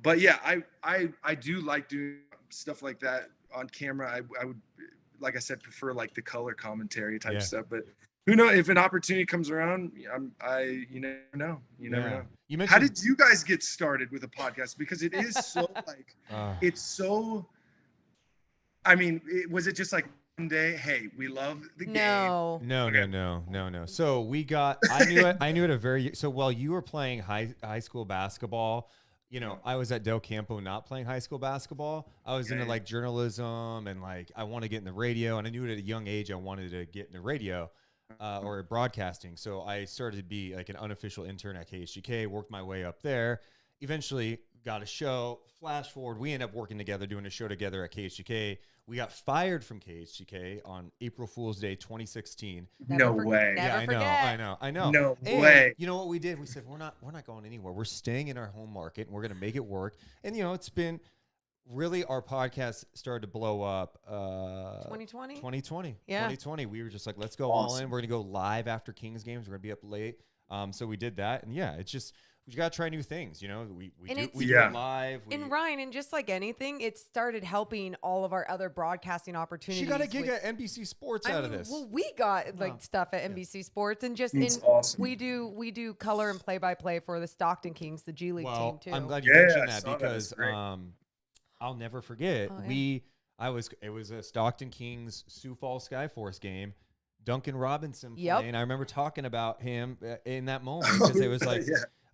But yeah, I do like doing stuff like that on camera. I would, like I said, prefer like the color commentary type stuff. But who knows, if an opportunity comes around, you never know. You never know. You mentioned, how did you guys get started with a podcast? Because it is so like, it's so. I mean, was it just like one day? Hey, we love the game. No. So I knew it so while you were playing high school basketball, I was at Del Campo not playing high school basketball. I was into like journalism and like I want to get in the radio, and I knew at a young age I wanted to get in the radio or broadcasting. So I started to be like an unofficial intern at KHGK, worked my way up there, eventually got a show. Flash forward, we ended up working together, doing a show together at KHGK. We got fired from KHGK on April Fool's Day 2016. No way. Yeah, I know. No and way. You know what we did? We said we're not going anywhere. We're staying in our home market and we're going to make it work. And it's been really, our podcast started to blow up 2020. 2020. Yeah. 2020. We were just like, let's go all in. We're going to go live after Kings games. We're going to be up late. So we did that. And yeah, it's just, we got to try new things. We do it live. And Ryan, and just like anything, it started helping all of our other broadcasting opportunities. She got a gig at NBC Sports out of this. Well, we got stuff at NBC Sports, and just awesome. we do color and play-by-play for the Stockton Kings, the G League team too. I'm glad you mentioned that because I'll never forget. It was a Stockton Kings Sioux Falls Skyforce game. Duncan Robinson playing. I remember talking about him in that moment because it was like.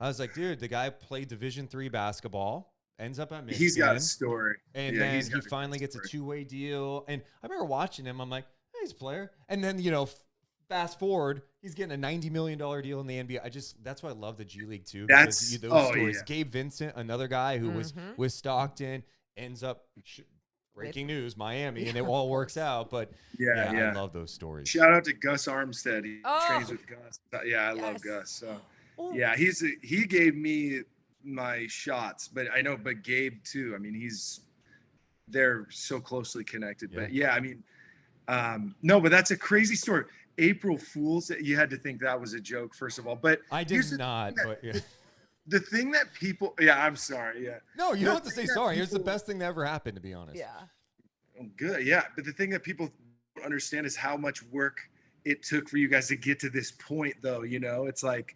I was like, dude, the guy played Division III basketball, ends up at Michigan. He's got a story. And then he finally gets a two-way deal. And I remember watching him. I'm like, hey, he's a player. And then, fast forward, he's getting a $90 million deal in the NBA. That's why I love the G League too. Because those stories. Yeah. Gabe Vincent, another guy who was with Stockton, ends up breaking news, Miami, and it all works out. But I love those stories. Shout out to Gus Armstead. He trains with Gus. Yeah, I love Gus. So. Yeah, he gave me my shots, but Gabe too. I mean, they're so closely connected. But yeah, I mean, no, but that's a crazy story. April Fool's, you had to think that was a joke, first of all. But I did not. The thing that people, I'm sorry. Yeah. No, you don't have to say sorry. It's the best thing that ever happened, to be honest. Yeah. Good. Yeah, but the thing that people don't understand is how much work it took for you guys to get to this point, though. It's like,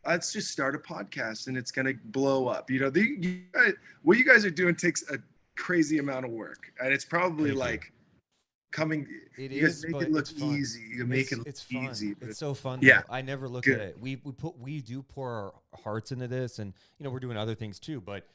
let's just start a podcast and it's going to blow up. What you guys are doing takes a crazy amount of work, and it's probably like coming. It you is, guys make but it look it's fun. easy. You make it look fun. easy. It's so fun. Yeah, though. I never look at it. We do pour our hearts into this, and we're doing other things too. But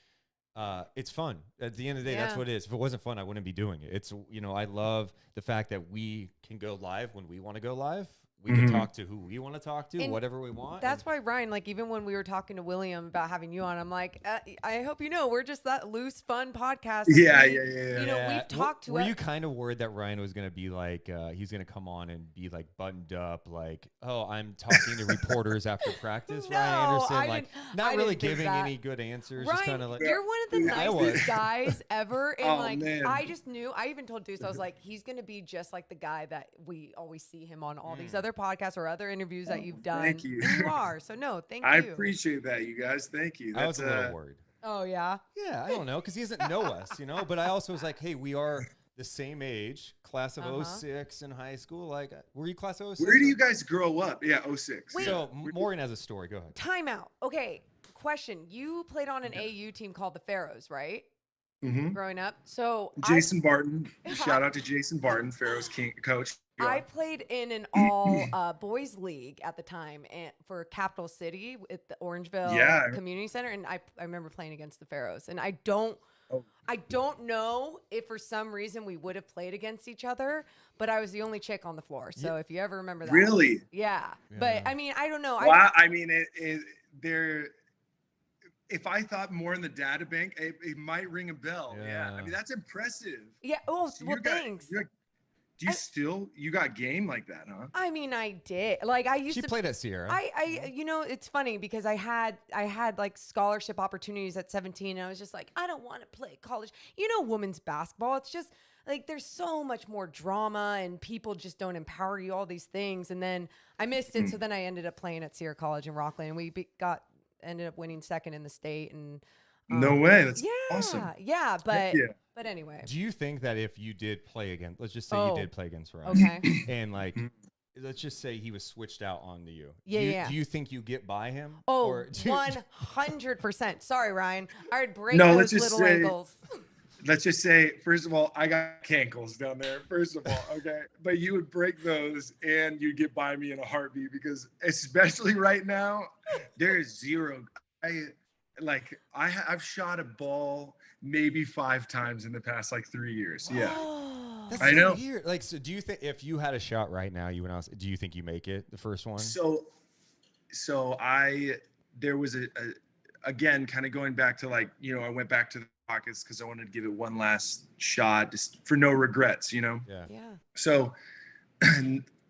it's fun. At the end of the day, that's what it is. If it wasn't fun, I wouldn't be doing it. It's I love the fact that we can go live when we want to go live. We can talk to who we want to talk to, whatever we want. That's why, Ryan, like even when we were talking to William about having you on, I'm like, I hope we're just that loose, fun podcast. Yeah. We've talked to. Were you kind of worried that Ryan was going to be like, he's going to come on and be like buttoned up, like, oh, I'm talking to reporters after practice, Ryan Anderson, like not really giving any good answers, Ryan, just kind of like. You're one of the nicest guys ever, and man. I just knew. I even told Deuce, I was like, he's going to be just like the guy that we always see him on all these other podcasts or other interviews that you've done. Thank you. And you are. So no, thank you. I appreciate that, you guys. Thank you. I was a little worried. Oh yeah. Yeah, I don't know, because he doesn't know us, But I also was like, hey, we are the same age, class of 06 in high school. Like, were you class of 06? Where do you guys grow up? Yeah, 06. Wait. So Morgan has a story. Go ahead. Time out. Okay, question. You played on an AU team called the Pharaohs, right? Growing up. So Jason Barton. Shout out to Jason Barton, Pharaohs King coach. I played in an all boys league at the time for Capital City at the Orangeville Community Center, and I remember playing against the Pharaohs. And I don't know if for some reason we would have played against each other, but I was the only chick on the floor. So if you ever remember that, really, yeah. But I mean, I don't know. Well, I mean, if I thought more in the data bank, it might ring a bell. Yeah. I mean, that's impressive. Yeah. Oh, So well, thanks. Do you you got game like that, huh? I mean, I did. Like I used She to played at Sierra. you know, it's funny because I had like scholarship opportunities at 17 and I was just like, I don't want to play college. You know, women's basketball, it's just like there's so much more drama and people just don't empower you, all these things. And then I missed it. So then I ended up playing at Sierra College in Rockland and we ended up winning second in the state. And no way. That's awesome. Yeah. But anyway. Do you think that if you did play again, let's just say you did play against Ryan, okay, and like, let's just say he was switched out onto you. Yeah. Do you think you get by him? Oh, Or 100%. Sorry, Ryan. I would break No, those little ankles. Let's just say, first of all, I got cankles down there, first of all, okay? But you would break those and you'd get by me in a heartbeat because especially right now, there is zero. I've shot a ball maybe 5 times in the past 3 years. Yeah. That's I know. Weird. Like, so do you think if you had a shot right now, you went out, do you think you make it the first one? So there was again, kind of going back to I went back to the Rockets because I wanted to give it one last shot just for no regrets, Yeah. So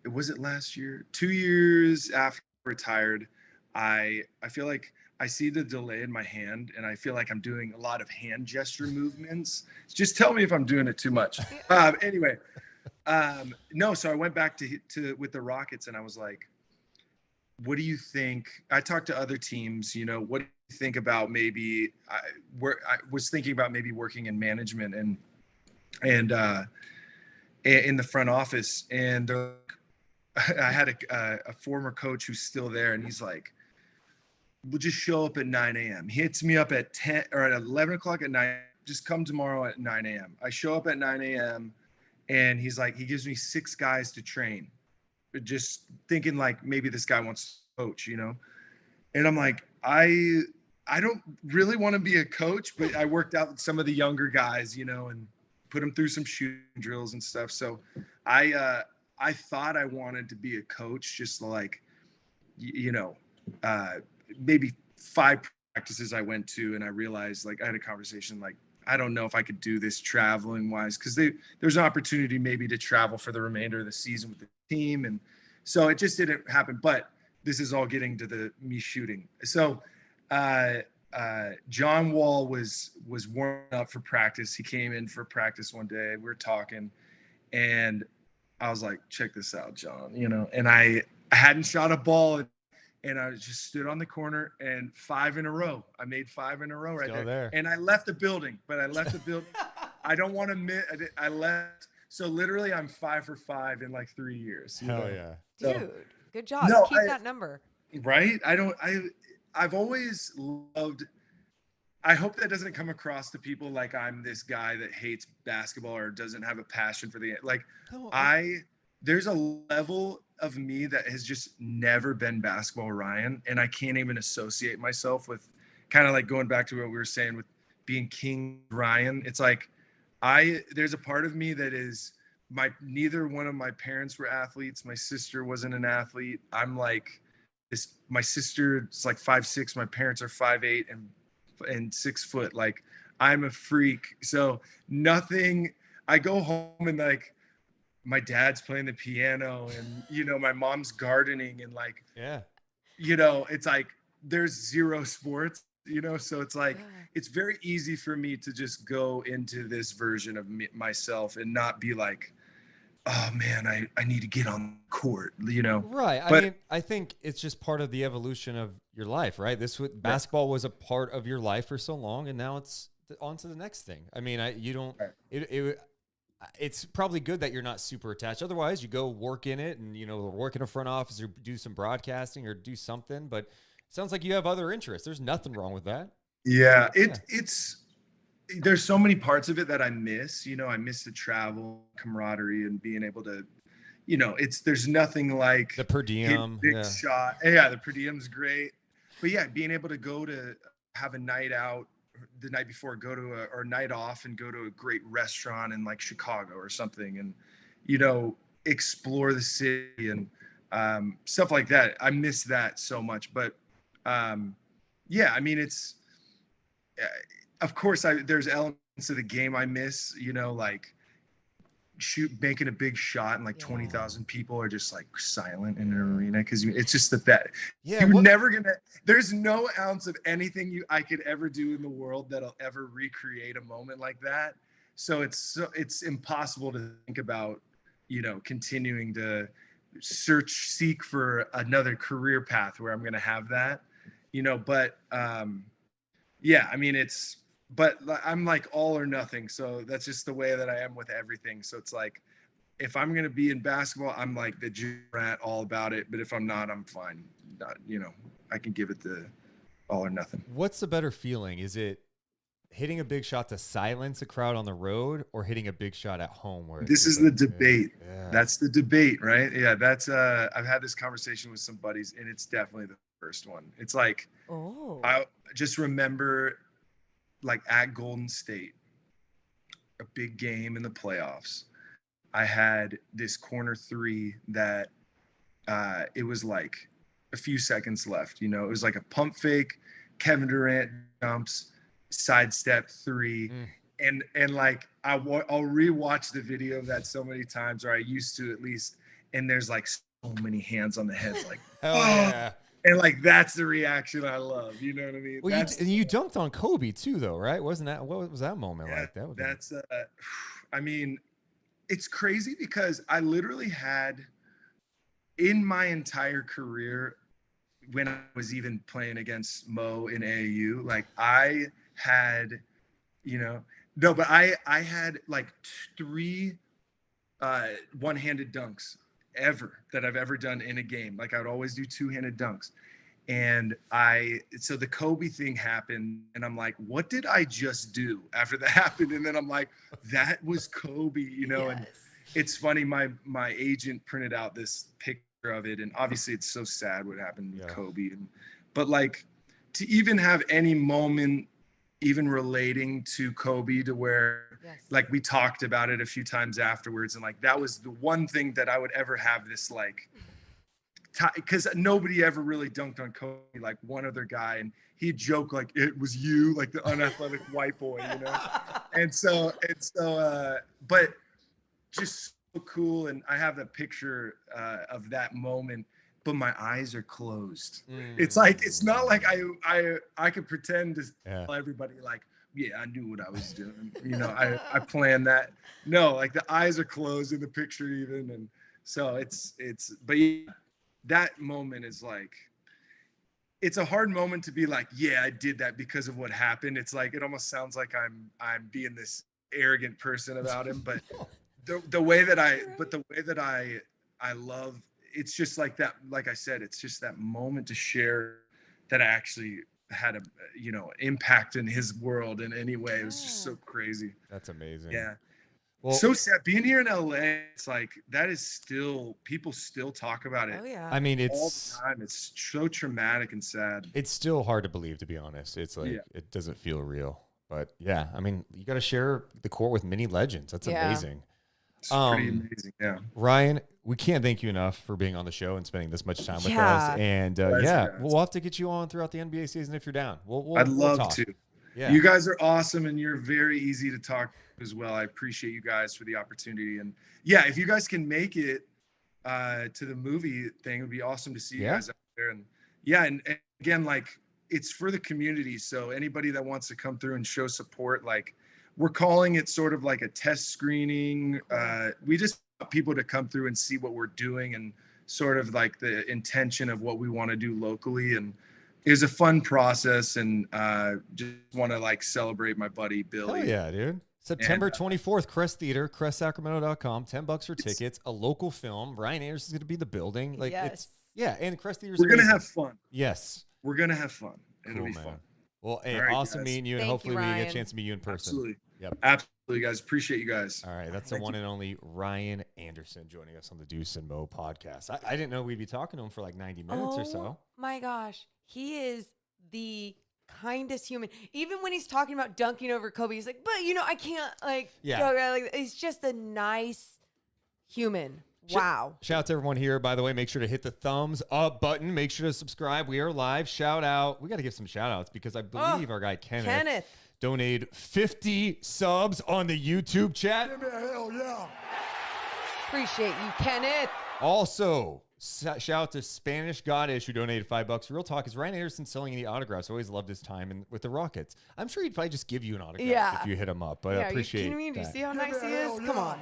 was it last year? 2 years after I retired, I feel like I see the delay in my hand and I feel like I'm doing a lot of hand gesture movements. Just tell me if I'm doing it too much. Anyway, no, so I went back to with the Rockets and I was like, what do you think? I talked to other teams, what do you think about maybe I was thinking about maybe working in management and in the front office. And I had a former coach who's still there and he's like, we'll just show up at 9 a.m. He hits me up at 10 or at 11 o'clock at night. Just come tomorrow at 9 a.m. I show up at 9 a.m. and he's like, he gives me 6 guys to train, but just thinking maybe this guy wants to coach, And I'm like, I don't really want to be a coach, but I worked out with some of the younger guys, and put them through some shooting drills and stuff. So I thought I wanted to be a coach, just maybe 5 practices I went to and I realized I had a conversation I don't know if I could do this traveling wise because there's an opportunity maybe to travel for the remainder of the season with the team. And so it just didn't happen, but this is all getting to me shooting. So John Wall was warming up for practice. He came in for practice one day. We were talking and I was like, check this out, John, and I hadn't shot a ball and I just stood on the corner and 5 in a row. I made 5 in a row right there. And I left the building, I don't want to admit I left. So literally I'm 5 for 5 in 3 years. Hell yeah. Dude, good job. Keep that number. Right. I've always loved, I hope that doesn't come across to people like I'm this guy that hates basketball or doesn't have a passion for the, there's a level of me that has just never been basketball, Ryan. And I can't even associate myself with kind of going back to what we were saying with being King Ryan. It's there's a part of me that is neither one of my parents were athletes. My sister wasn't an athlete. I'm my sister's 5'6", my parents are 5'8" and 6 foot. I'm a freak. So nothing, I go home and my dad's playing the piano and, my mom's gardening and it's there's zero sports, so it's it's very easy for me to just go into this version of myself and not be oh man, I need to get on the court, Right. But, I mean, I think it's just part of the evolution of your life, right? Basketball was a part of your life for so long and now it's on to the next thing. I mean, it's probably good that you're not super attached. Otherwise, you go work in it and, work in a front office or do some broadcasting or do something. But it sounds like you have other interests. There's nothing wrong with that. Yeah, there's so many parts of it that I miss. I miss the travel, camaraderie, and being able to, there's nothing like the per diem. Big shot. Yeah, the per diem's great. But yeah, being able to go to have a night out the night before, go to or night off and go to a great restaurant in Chicago or something and, explore the city and stuff like that. I miss that so much. But yeah, I mean, of course, there's elements of the game I miss, you know, like making a big shot and like 20,000 people are just like silent in an arena because it's just that Yeah, you're never gonna. There's no ounce of anything I could ever do in the world that'll ever recreate a moment like that. So it's impossible to think about, you know, continuing to seek for another career path where I'm gonna have that, you know. But yeah, I mean, but I'm like all or nothing. So that's just the way that I am with everything. So it's like, if I'm going to be in basketball, I'm like the gym rat, all about it. But if I'm not, I'm fine. You know, I can give it the all or nothing. What's the better feeling? Is it hitting a big shot to silence a crowd on the road or hitting a big shot at home? This is the debate. Yeah. That's the debate, right? Yeah. That's, I've had this conversation with some buddies and it's definitely the first one. It's like, I just remember, like at Golden State, a big game in the playoffs, I had this corner three that it was like a few seconds left. You know, it was like a pump fake, Kevin Durant jumps, sidestep three. And like I'll rewatch the video of that so many times, or I used to at least, and there's like so many hands on the heads, like, yeah. And like that's the reaction I love. You know what I mean? Well, you dunked on Kobe too, though, right? What was that moment like? I mean, it's crazy because I literally had in my entire career, when I was even playing against Mo in AAU, like I had, you know, no, but I had like 3 one-handed dunks that I've ever done in a game. Like I would always do 2-handed dunks. And so the Kobe thing happened and I'm like, what did I just do after that happened? And then I'm like, that was Kobe, you know? Yes. And it's funny. My agent printed out this picture of it. And obviously it's so sad what happened with Kobe. But like to even have any moment, even relating to Kobe to where like we talked about it a few times afterwards. And like, that was the one thing that I would ever have this like, because nobody ever really dunked on Kobe, like one other guy. And he'd joke like, it was you, like the unathletic white boy, you know? And so, but just so cool. And I have a picture of that moment, but my eyes are closed. It's like, it's not like I could pretend to tell everybody like, yeah, I knew what I was doing. You know, I planned that. No, like the eyes are closed in the picture even. And so but yeah, that moment is like, it's a hard moment to be like, yeah, I did that because of what happened. It's like, it almost sounds like I'm being this arrogant person about him, but the way that I love, it's just like that. Like I said, it's just that moment to share that I actually had a, you know, impact in his world in any way. It was just so crazy. That's amazing. Yeah. Well, so sad being here in LA. It's like, that is still, people still talk about it. Oh yeah. I mean, all the time. It's so traumatic and sad. It's still hard to believe, to be honest. It's like, it doesn't feel real, but yeah, I mean, you got to share the court with many legends. That's amazing. It's pretty amazing. Yeah. Ryan, we can't thank you enough for being on the show and spending this much time with us. And we'll have to get you on throughout the NBA season if you're down. I'd love to. Yeah. You guys are awesome and you're very easy to talk to as well. I appreciate you guys for the opportunity. And yeah, if you guys can make it to the movie thing, it would be awesome to see you guys out there. And yeah, and again, like it's for the community. So anybody that wants to come through and show support, like we're calling it sort of like a test screening. We just want people to come through and see what we're doing and sort of like the intention of what we want to do locally. And it was a fun process, and just want to like celebrate my buddy Billy. Oh yeah, dude. September 24th, Crest Theater, CrestSacramento.com, $10 for tickets, a local film. Ryan Anderson's going to be the building. Like and Crest Theater's We're going to have fun. Yes. We're going to have fun. It'll be man. fun. Well, hey, right, awesome meeting you, and hopefully we get a chance to meet you in person. Absolutely. Yep. Absolutely, guys. Appreciate you guys. All right. That's the one and only Ryan Anderson joining us on the Deuce and Mo podcast. I didn't know we'd be talking to him for like 90 minutes or so. My gosh. He is the kindest human. Even when he's talking about dunking over Kobe, he's like, but you know, I can't like, he's just a nice human. Wow. Shout out to everyone here, by the way. Make sure to hit the thumbs up button. Make sure to subscribe. We are live. Shout out. We got to give some shout outs because I believe our guy Kenneth donated 50 subs on the YouTube chat. Give me a hell yeah. Appreciate you, Kenneth. Also, shout out to Spanish Goddess who donated $5. Real talk, is Ryan Anderson selling any autographs? I always loved his time with the Rockets. I'm sure he'd probably just give you an autograph if you hit him up. But I appreciate it. Do you see how nice he is? Come on.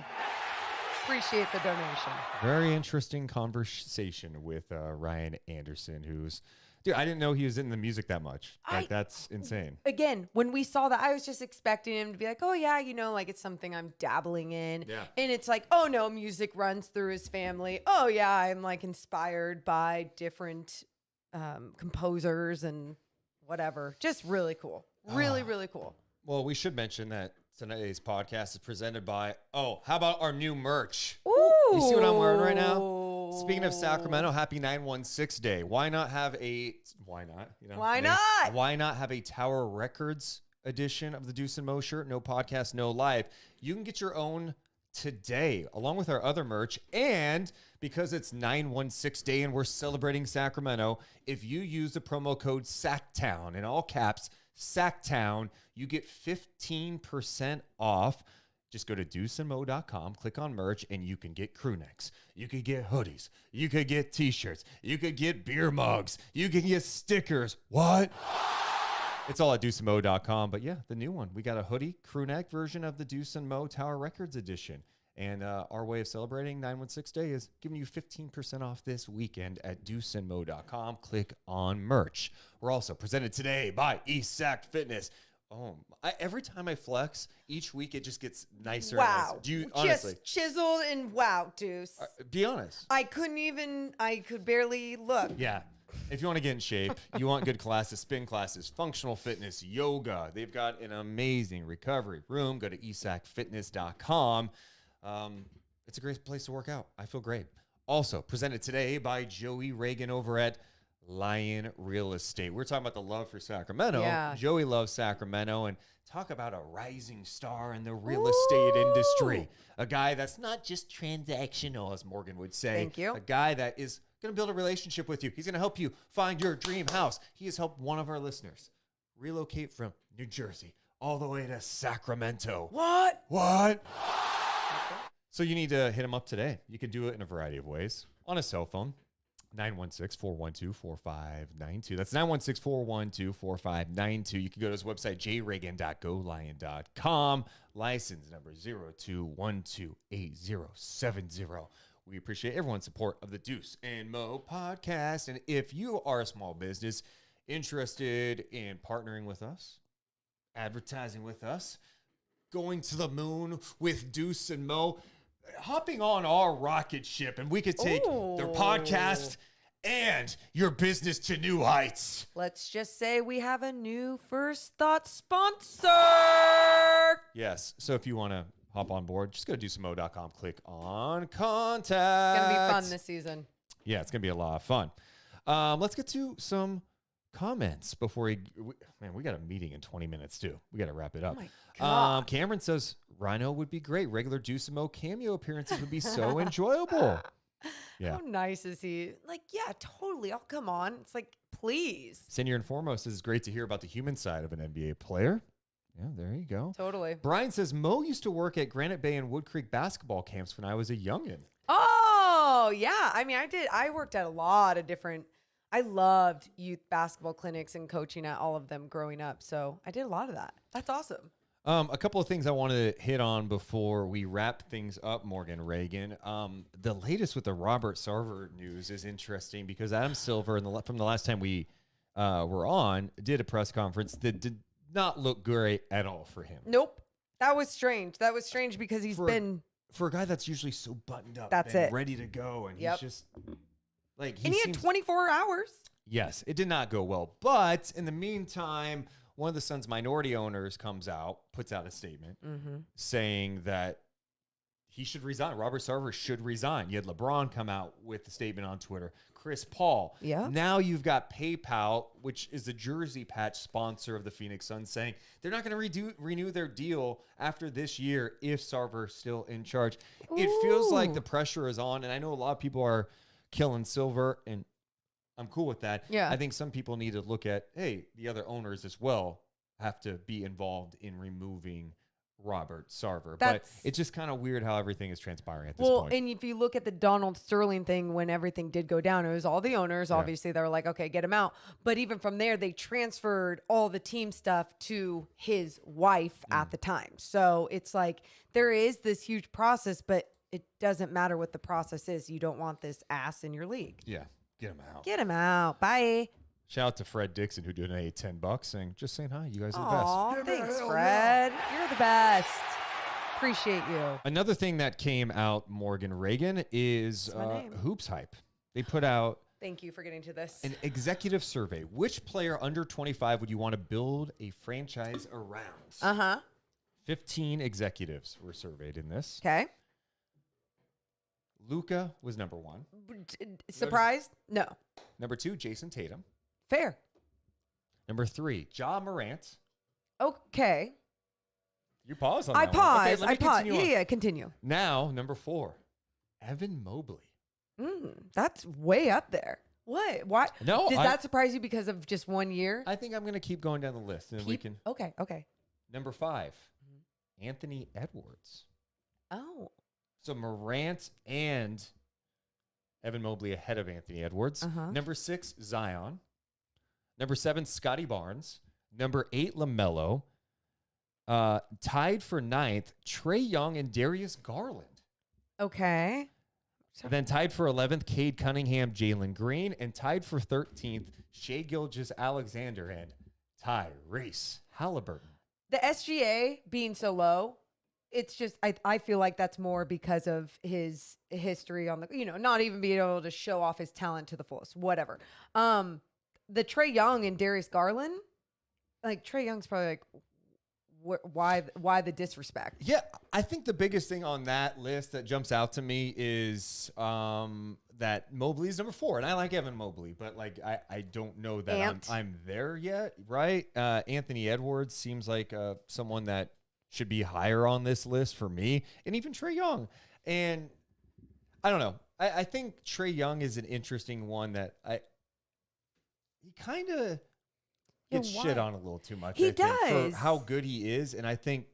Appreciate the donation. Very interesting conversation with Ryan Anderson, who's, dude, I didn't know he was in the music that much. That's insane. Again, when we saw that, I was just expecting him to be like, oh, yeah, like it's something I'm dabbling in. Yeah. And it's like, oh, no, music runs through his family. Oh, yeah, I'm like inspired by different composers and whatever. Just really cool. Really, really cool. Well, we should mention that today's podcast is presented by, how about our new merch? Ooh. You see what I'm wearing right now? Speaking of Sacramento, happy 916 Day. Why not have a Why not have a Tower Records edition of the Deuce and Mo shirt? No podcast, no live. You can get your own today, along with our other merch. And because it's 916 Day and we're celebrating Sacramento, if you use the promo code SACTOWN in all caps, SACTOWN, you get 15% off. Just go to deuceandmo.com, click on merch, and you can get crew necks. You could get hoodies. You could get t-shirts. You could get beer mugs. You can get stickers. What? It's all at deuceandmo.com. But yeah, the new one. We got a hoodie, crew neck version of the Deuce and Mo Tower Records edition. And our way of celebrating 916 Day is giving you 15% off this weekend at deuceandmo.com. Click on merch. We're also presented today by ESAC Fitness. Every time I flex, each week it just gets nicer. Wow. And nicer. Do you honestly? Just chiseled and wow, Deuce. Be honest. I could barely look. Yeah. If you want to get in shape, you want good classes, spin classes, functional fitness, yoga. They've got an amazing recovery room. Go to esacfitness.com. It's a great place to work out. I feel great. Also presented today by Joey Reagan over at Lion Real Estate. We're talking about the love for Sacramento. Yeah. Joey loves Sacramento, and talk about a rising star in the real estate industry. A guy that's not just transactional, as Morgan would say. Thank you. A guy that is going to build a relationship with you. He's going to help you find your dream house. He has helped one of our listeners relocate from New Jersey all the way to Sacramento. What? So you need to hit him up today. You can do it in a variety of ways. On a cell phone, 916-412-4592. That's 916-412-4592. You can go to his website, jreagan.golion.com. License number 02128070. We appreciate everyone's support of the Deuce and Mo podcast. And if you are a small business interested in partnering with us, advertising with us, going to the moon with Deuce and Mo, hopping on our rocket ship, and we could take their podcast and your business to new heights. Let's just say we have a new First Thought sponsor. Yes. So if you want to hop on board, just go to deuceandmo.com, click on contact. It's going to be fun this season. Yeah, it's going to be a lot of fun. Let's get to some comments before we got a meeting in 20 minutes too. We got to wrap it up. Oh my God. Cameron says Rhino would be great. Regular Deuce and Mo cameo appearances would be so enjoyable. Yeah. How nice is he? Like, yeah, totally. Oh, come on. It's like, please. Senior and Foremost says it's great to hear about the human side of an NBA player. Yeah, there you go. Totally. Brian says Mo used to work at Granite Bay and Wood Creek basketball camps when I was a youngin'. Oh, yeah. I mean, I worked at a lot of different, I loved youth basketball clinics and coaching at all of them growing up. So I did a lot of that. That's awesome. A couple of things I wanted to hit on before we wrap things up, Morgan Reagan. The latest with the Robert Sarver news is interesting because Adam Silver, from the last time we were on, did a press conference that did not look great at all for him. Nope. That was strange. That was strange because he's been... For a guy that's usually so buttoned up that's and ready to go, and he's just... like he had 24 hours. Yes, it did not go well. But in the meantime... one of the Suns' minority owners comes out, puts out a statement saying that he should resign. Robert Sarver should resign. You had LeBron come out with the statement on Twitter. Chris Paul. Yeah. Now you've got PayPal, which is the jersey patch sponsor of the Phoenix Suns, saying they're not going to renew their deal after this year if Sarver's still in charge. It feels like the pressure is on, and I know a lot of people are killing Silver, and I'm cool with that. Yeah. I think some people need to look at, hey, the other owners as well have to be involved in removing Robert Sarver. But it's just kind of weird how everything is transpiring at this point. And if you look at the Donald Sterling thing, when everything did go down, it was all the owners. Obviously, they were like, okay, get him out. But even from there, they transferred all the team stuff to his wife at the time. So it's like there is this huge process, but it doesn't matter what the process is. You don't want this ass in your league. Yeah. Get him out. Get him out. Bye. Shout out to Fred Dixon, who donated $10, saying, just saying hi. You guys are the best. Aw, thanks, Fred. You're the best. Appreciate you. Another thing that came out, Morgan Reagan, is my name. Hoops Hype. They put out Thank you for getting to this. an executive survey. Which player under 25 would you want to build a franchise around? 15 executives were surveyed in this. Okay. Luka was number 1. Surprised? No. Number 2, Jason Tatum. Fair. Number 3, Ja Morant. Okay. You pause on I that one. Okay, pause. let me I pause. continue on. Yeah, continue. Now, number 4, Evan Mobley. That's way up there. What? Why? No, Does that surprise you because of just 1 year? I think I'm going to keep going down the list, and we can. Okay. Number 5, Anthony Edwards. Oh. So Morant and Evan Mobley ahead of Anthony Edwards. Number 6, Zion. Number 7, Scotty Barnes. Number 8, LaMelo. Tied for 9th, Trae Young and Darius Garland. Okay. Then tied for 11th, Cade Cunningham, Jalen Green. And tied for 13th, Shai Gilgeous-Alexander and Tyrese Halliburton. The SGA being so low, it's just I feel like that's more because of his history on the not even being able to show off his talent to the fullest. Whatever. The Trae Young and Darius Garland, like Trae Young's probably like, why the disrespect? Yeah, I think the biggest thing on that list that jumps out to me is that Mobley is number 4, and I like Evan Mobley, but like I don't know that I'm there yet, right? Anthony Edwards seems like someone that should be higher on this list for me, and even Trae Young. And I don't know. I think Trae Young is an interesting one that he kind of gets shit on a little too much. He I think, does. for how good he is, and I think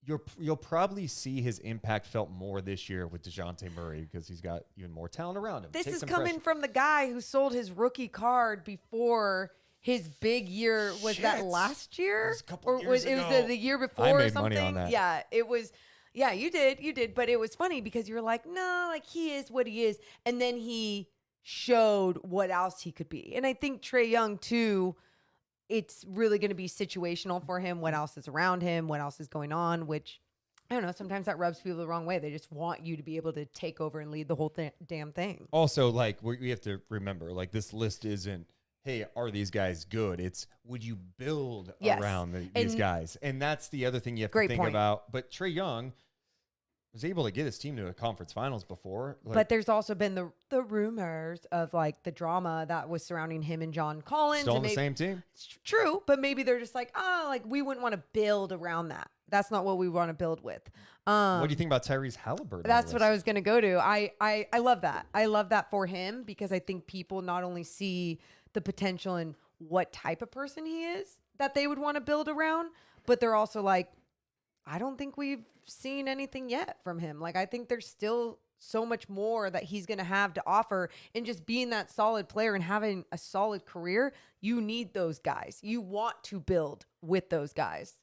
you'll probably see his impact felt more this year with DeJounte Murray because he's got even more talent around him. This Take is some coming pressure. from the guy who sold his rookie card before his big year. Was that Shit. last year? It was a couple or years was it was ago. the year before I or made something? money on that. Yeah, it was. Yeah, you did. But it was funny because you were like, no, like he is what he is. And then he showed what else he could be. And I think Trae Young too, it's really going to be situational for him. What else is around him? What else is going on? Which, I don't know, sometimes that rubs people the wrong way. They just want you to be able to take over and lead the whole damn thing. Also, like, we have to remember, like, this list isn't, hey, are these guys good? It's, would you build around these guys? And that's the other thing you have to think about. But Trae Young was able to get his team to a conference finals before. Like, but there's also been the rumors of, like, the drama that was surrounding him and John Collins. still on and the same team. It's true, but maybe they're just like, like, we wouldn't want to build around that. That's not what we want to build with. What do you think about Tyrese Halliburton? That's what I was going to go to. I love that. I love that for him because I think people not only see the potential in what type of person he is that they would want to build around, but they're also like, I don't think we've seen anything yet from him. Like, I think there's still so much more that he's going to have to offer. And just being that solid player and having a solid career, you need those guys. You want to build with those guys.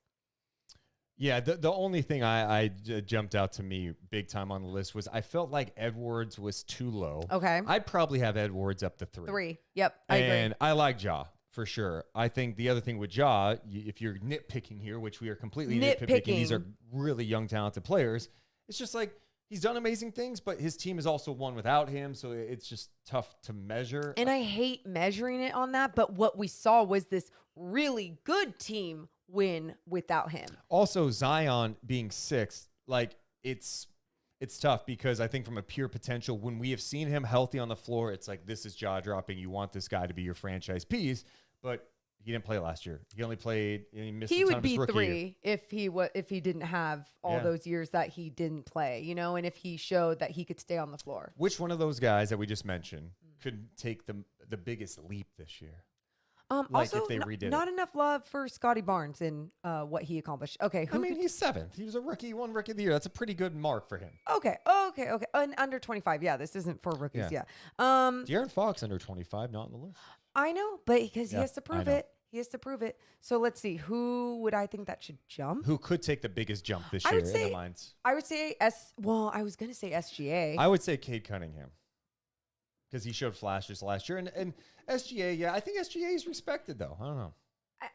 Yeah, the only thing I jumped out to me big time on the list was I felt like Edwards was too low. Okay. I'd probably have Edwards up to 3. 3. Yep, I agree. And I like Ja for sure. I think the other thing with Ja, if you're nitpicking here, which we are completely nitpicking, these are really young, talented players. It's just like he's done amazing things, but his team is also won without him, so it's just tough to measure. And I hate measuring it on that, but what we saw was this really good team win without him. Also, Zion being 6th, like it's it's tough because I think from a pure potential, when we have seen him healthy on the floor, it's like, this is jaw dropping. You want this guy to be your franchise piece, but he didn't play last year. He only played. He missed. He the would time of his be rookie 3 if he didn't have all those years that he didn't play, you know, and if he showed that he could stay on the floor. Which one of those guys that we just mentioned could take the biggest leap this year? Like Also, if they redid not it. enough love for Scotty Barnes and what he accomplished. Okay, I mean, he's 7th. He was a rookie, won rookie of the year. That's a pretty good mark for him. Okay. And under 25. Yeah, this isn't for rookies. Yeah. De'Aaron Fox under 25, not on the list. I know, but because he Yeah, has to prove I know. it. He has to prove it. So let's see. Who would I think that should jump? Who could take the biggest jump this I year would in say- the minds? I would say Well, I was gonna say SGA. I would say Cade Cunningham because he showed flashes last year, and SGA. Yeah, I think SGA is respected though. I don't know.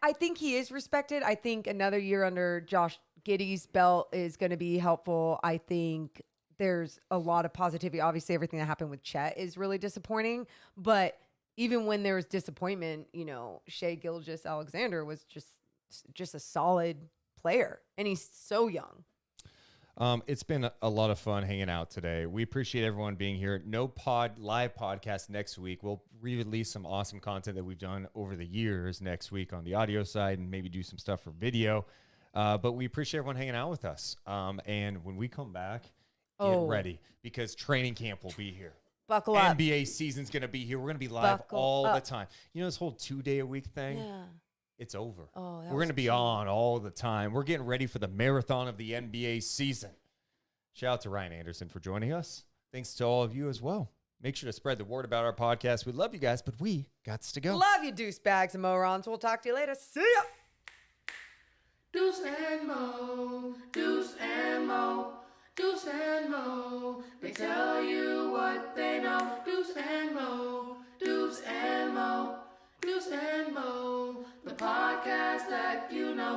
I think he is respected. I think another year under Josh Giddey's belt is going to be helpful. I think there's a lot of positivity. Obviously, everything that happened with Chet is really disappointing. But even when there was disappointment, you know, Shai Gilgeous-Alexander was just a solid player, and he's so young. It's been a lot of fun hanging out today. We appreciate everyone being here. No live podcast next week. We'll re-release some awesome content that we've done over the years next week on the audio side and maybe do some stuff for video. But we appreciate everyone hanging out with us. And when we come back, get ready because training camp will be here. Buckle up. NBA season's going to be here. We're going to be live all the time. You know this whole 2-day-a-week thing? Yeah. It's over. Oh, that We're was going to be on all the time. We're getting ready for the marathon of the NBA season. Shout out to Ryan Anderson for joining us. Thanks to all of you as well. Make sure to spread the word about our podcast. We love you guys, but we got to go. Love you, deuce bags and morons. We'll talk to you later. See ya. Deuce and Mo, Deuce and Mo, Deuce and Mo. They tell you what they know. Deuce and Mo, Deuce and Mo, Deuce and Mo. The podcast that you know.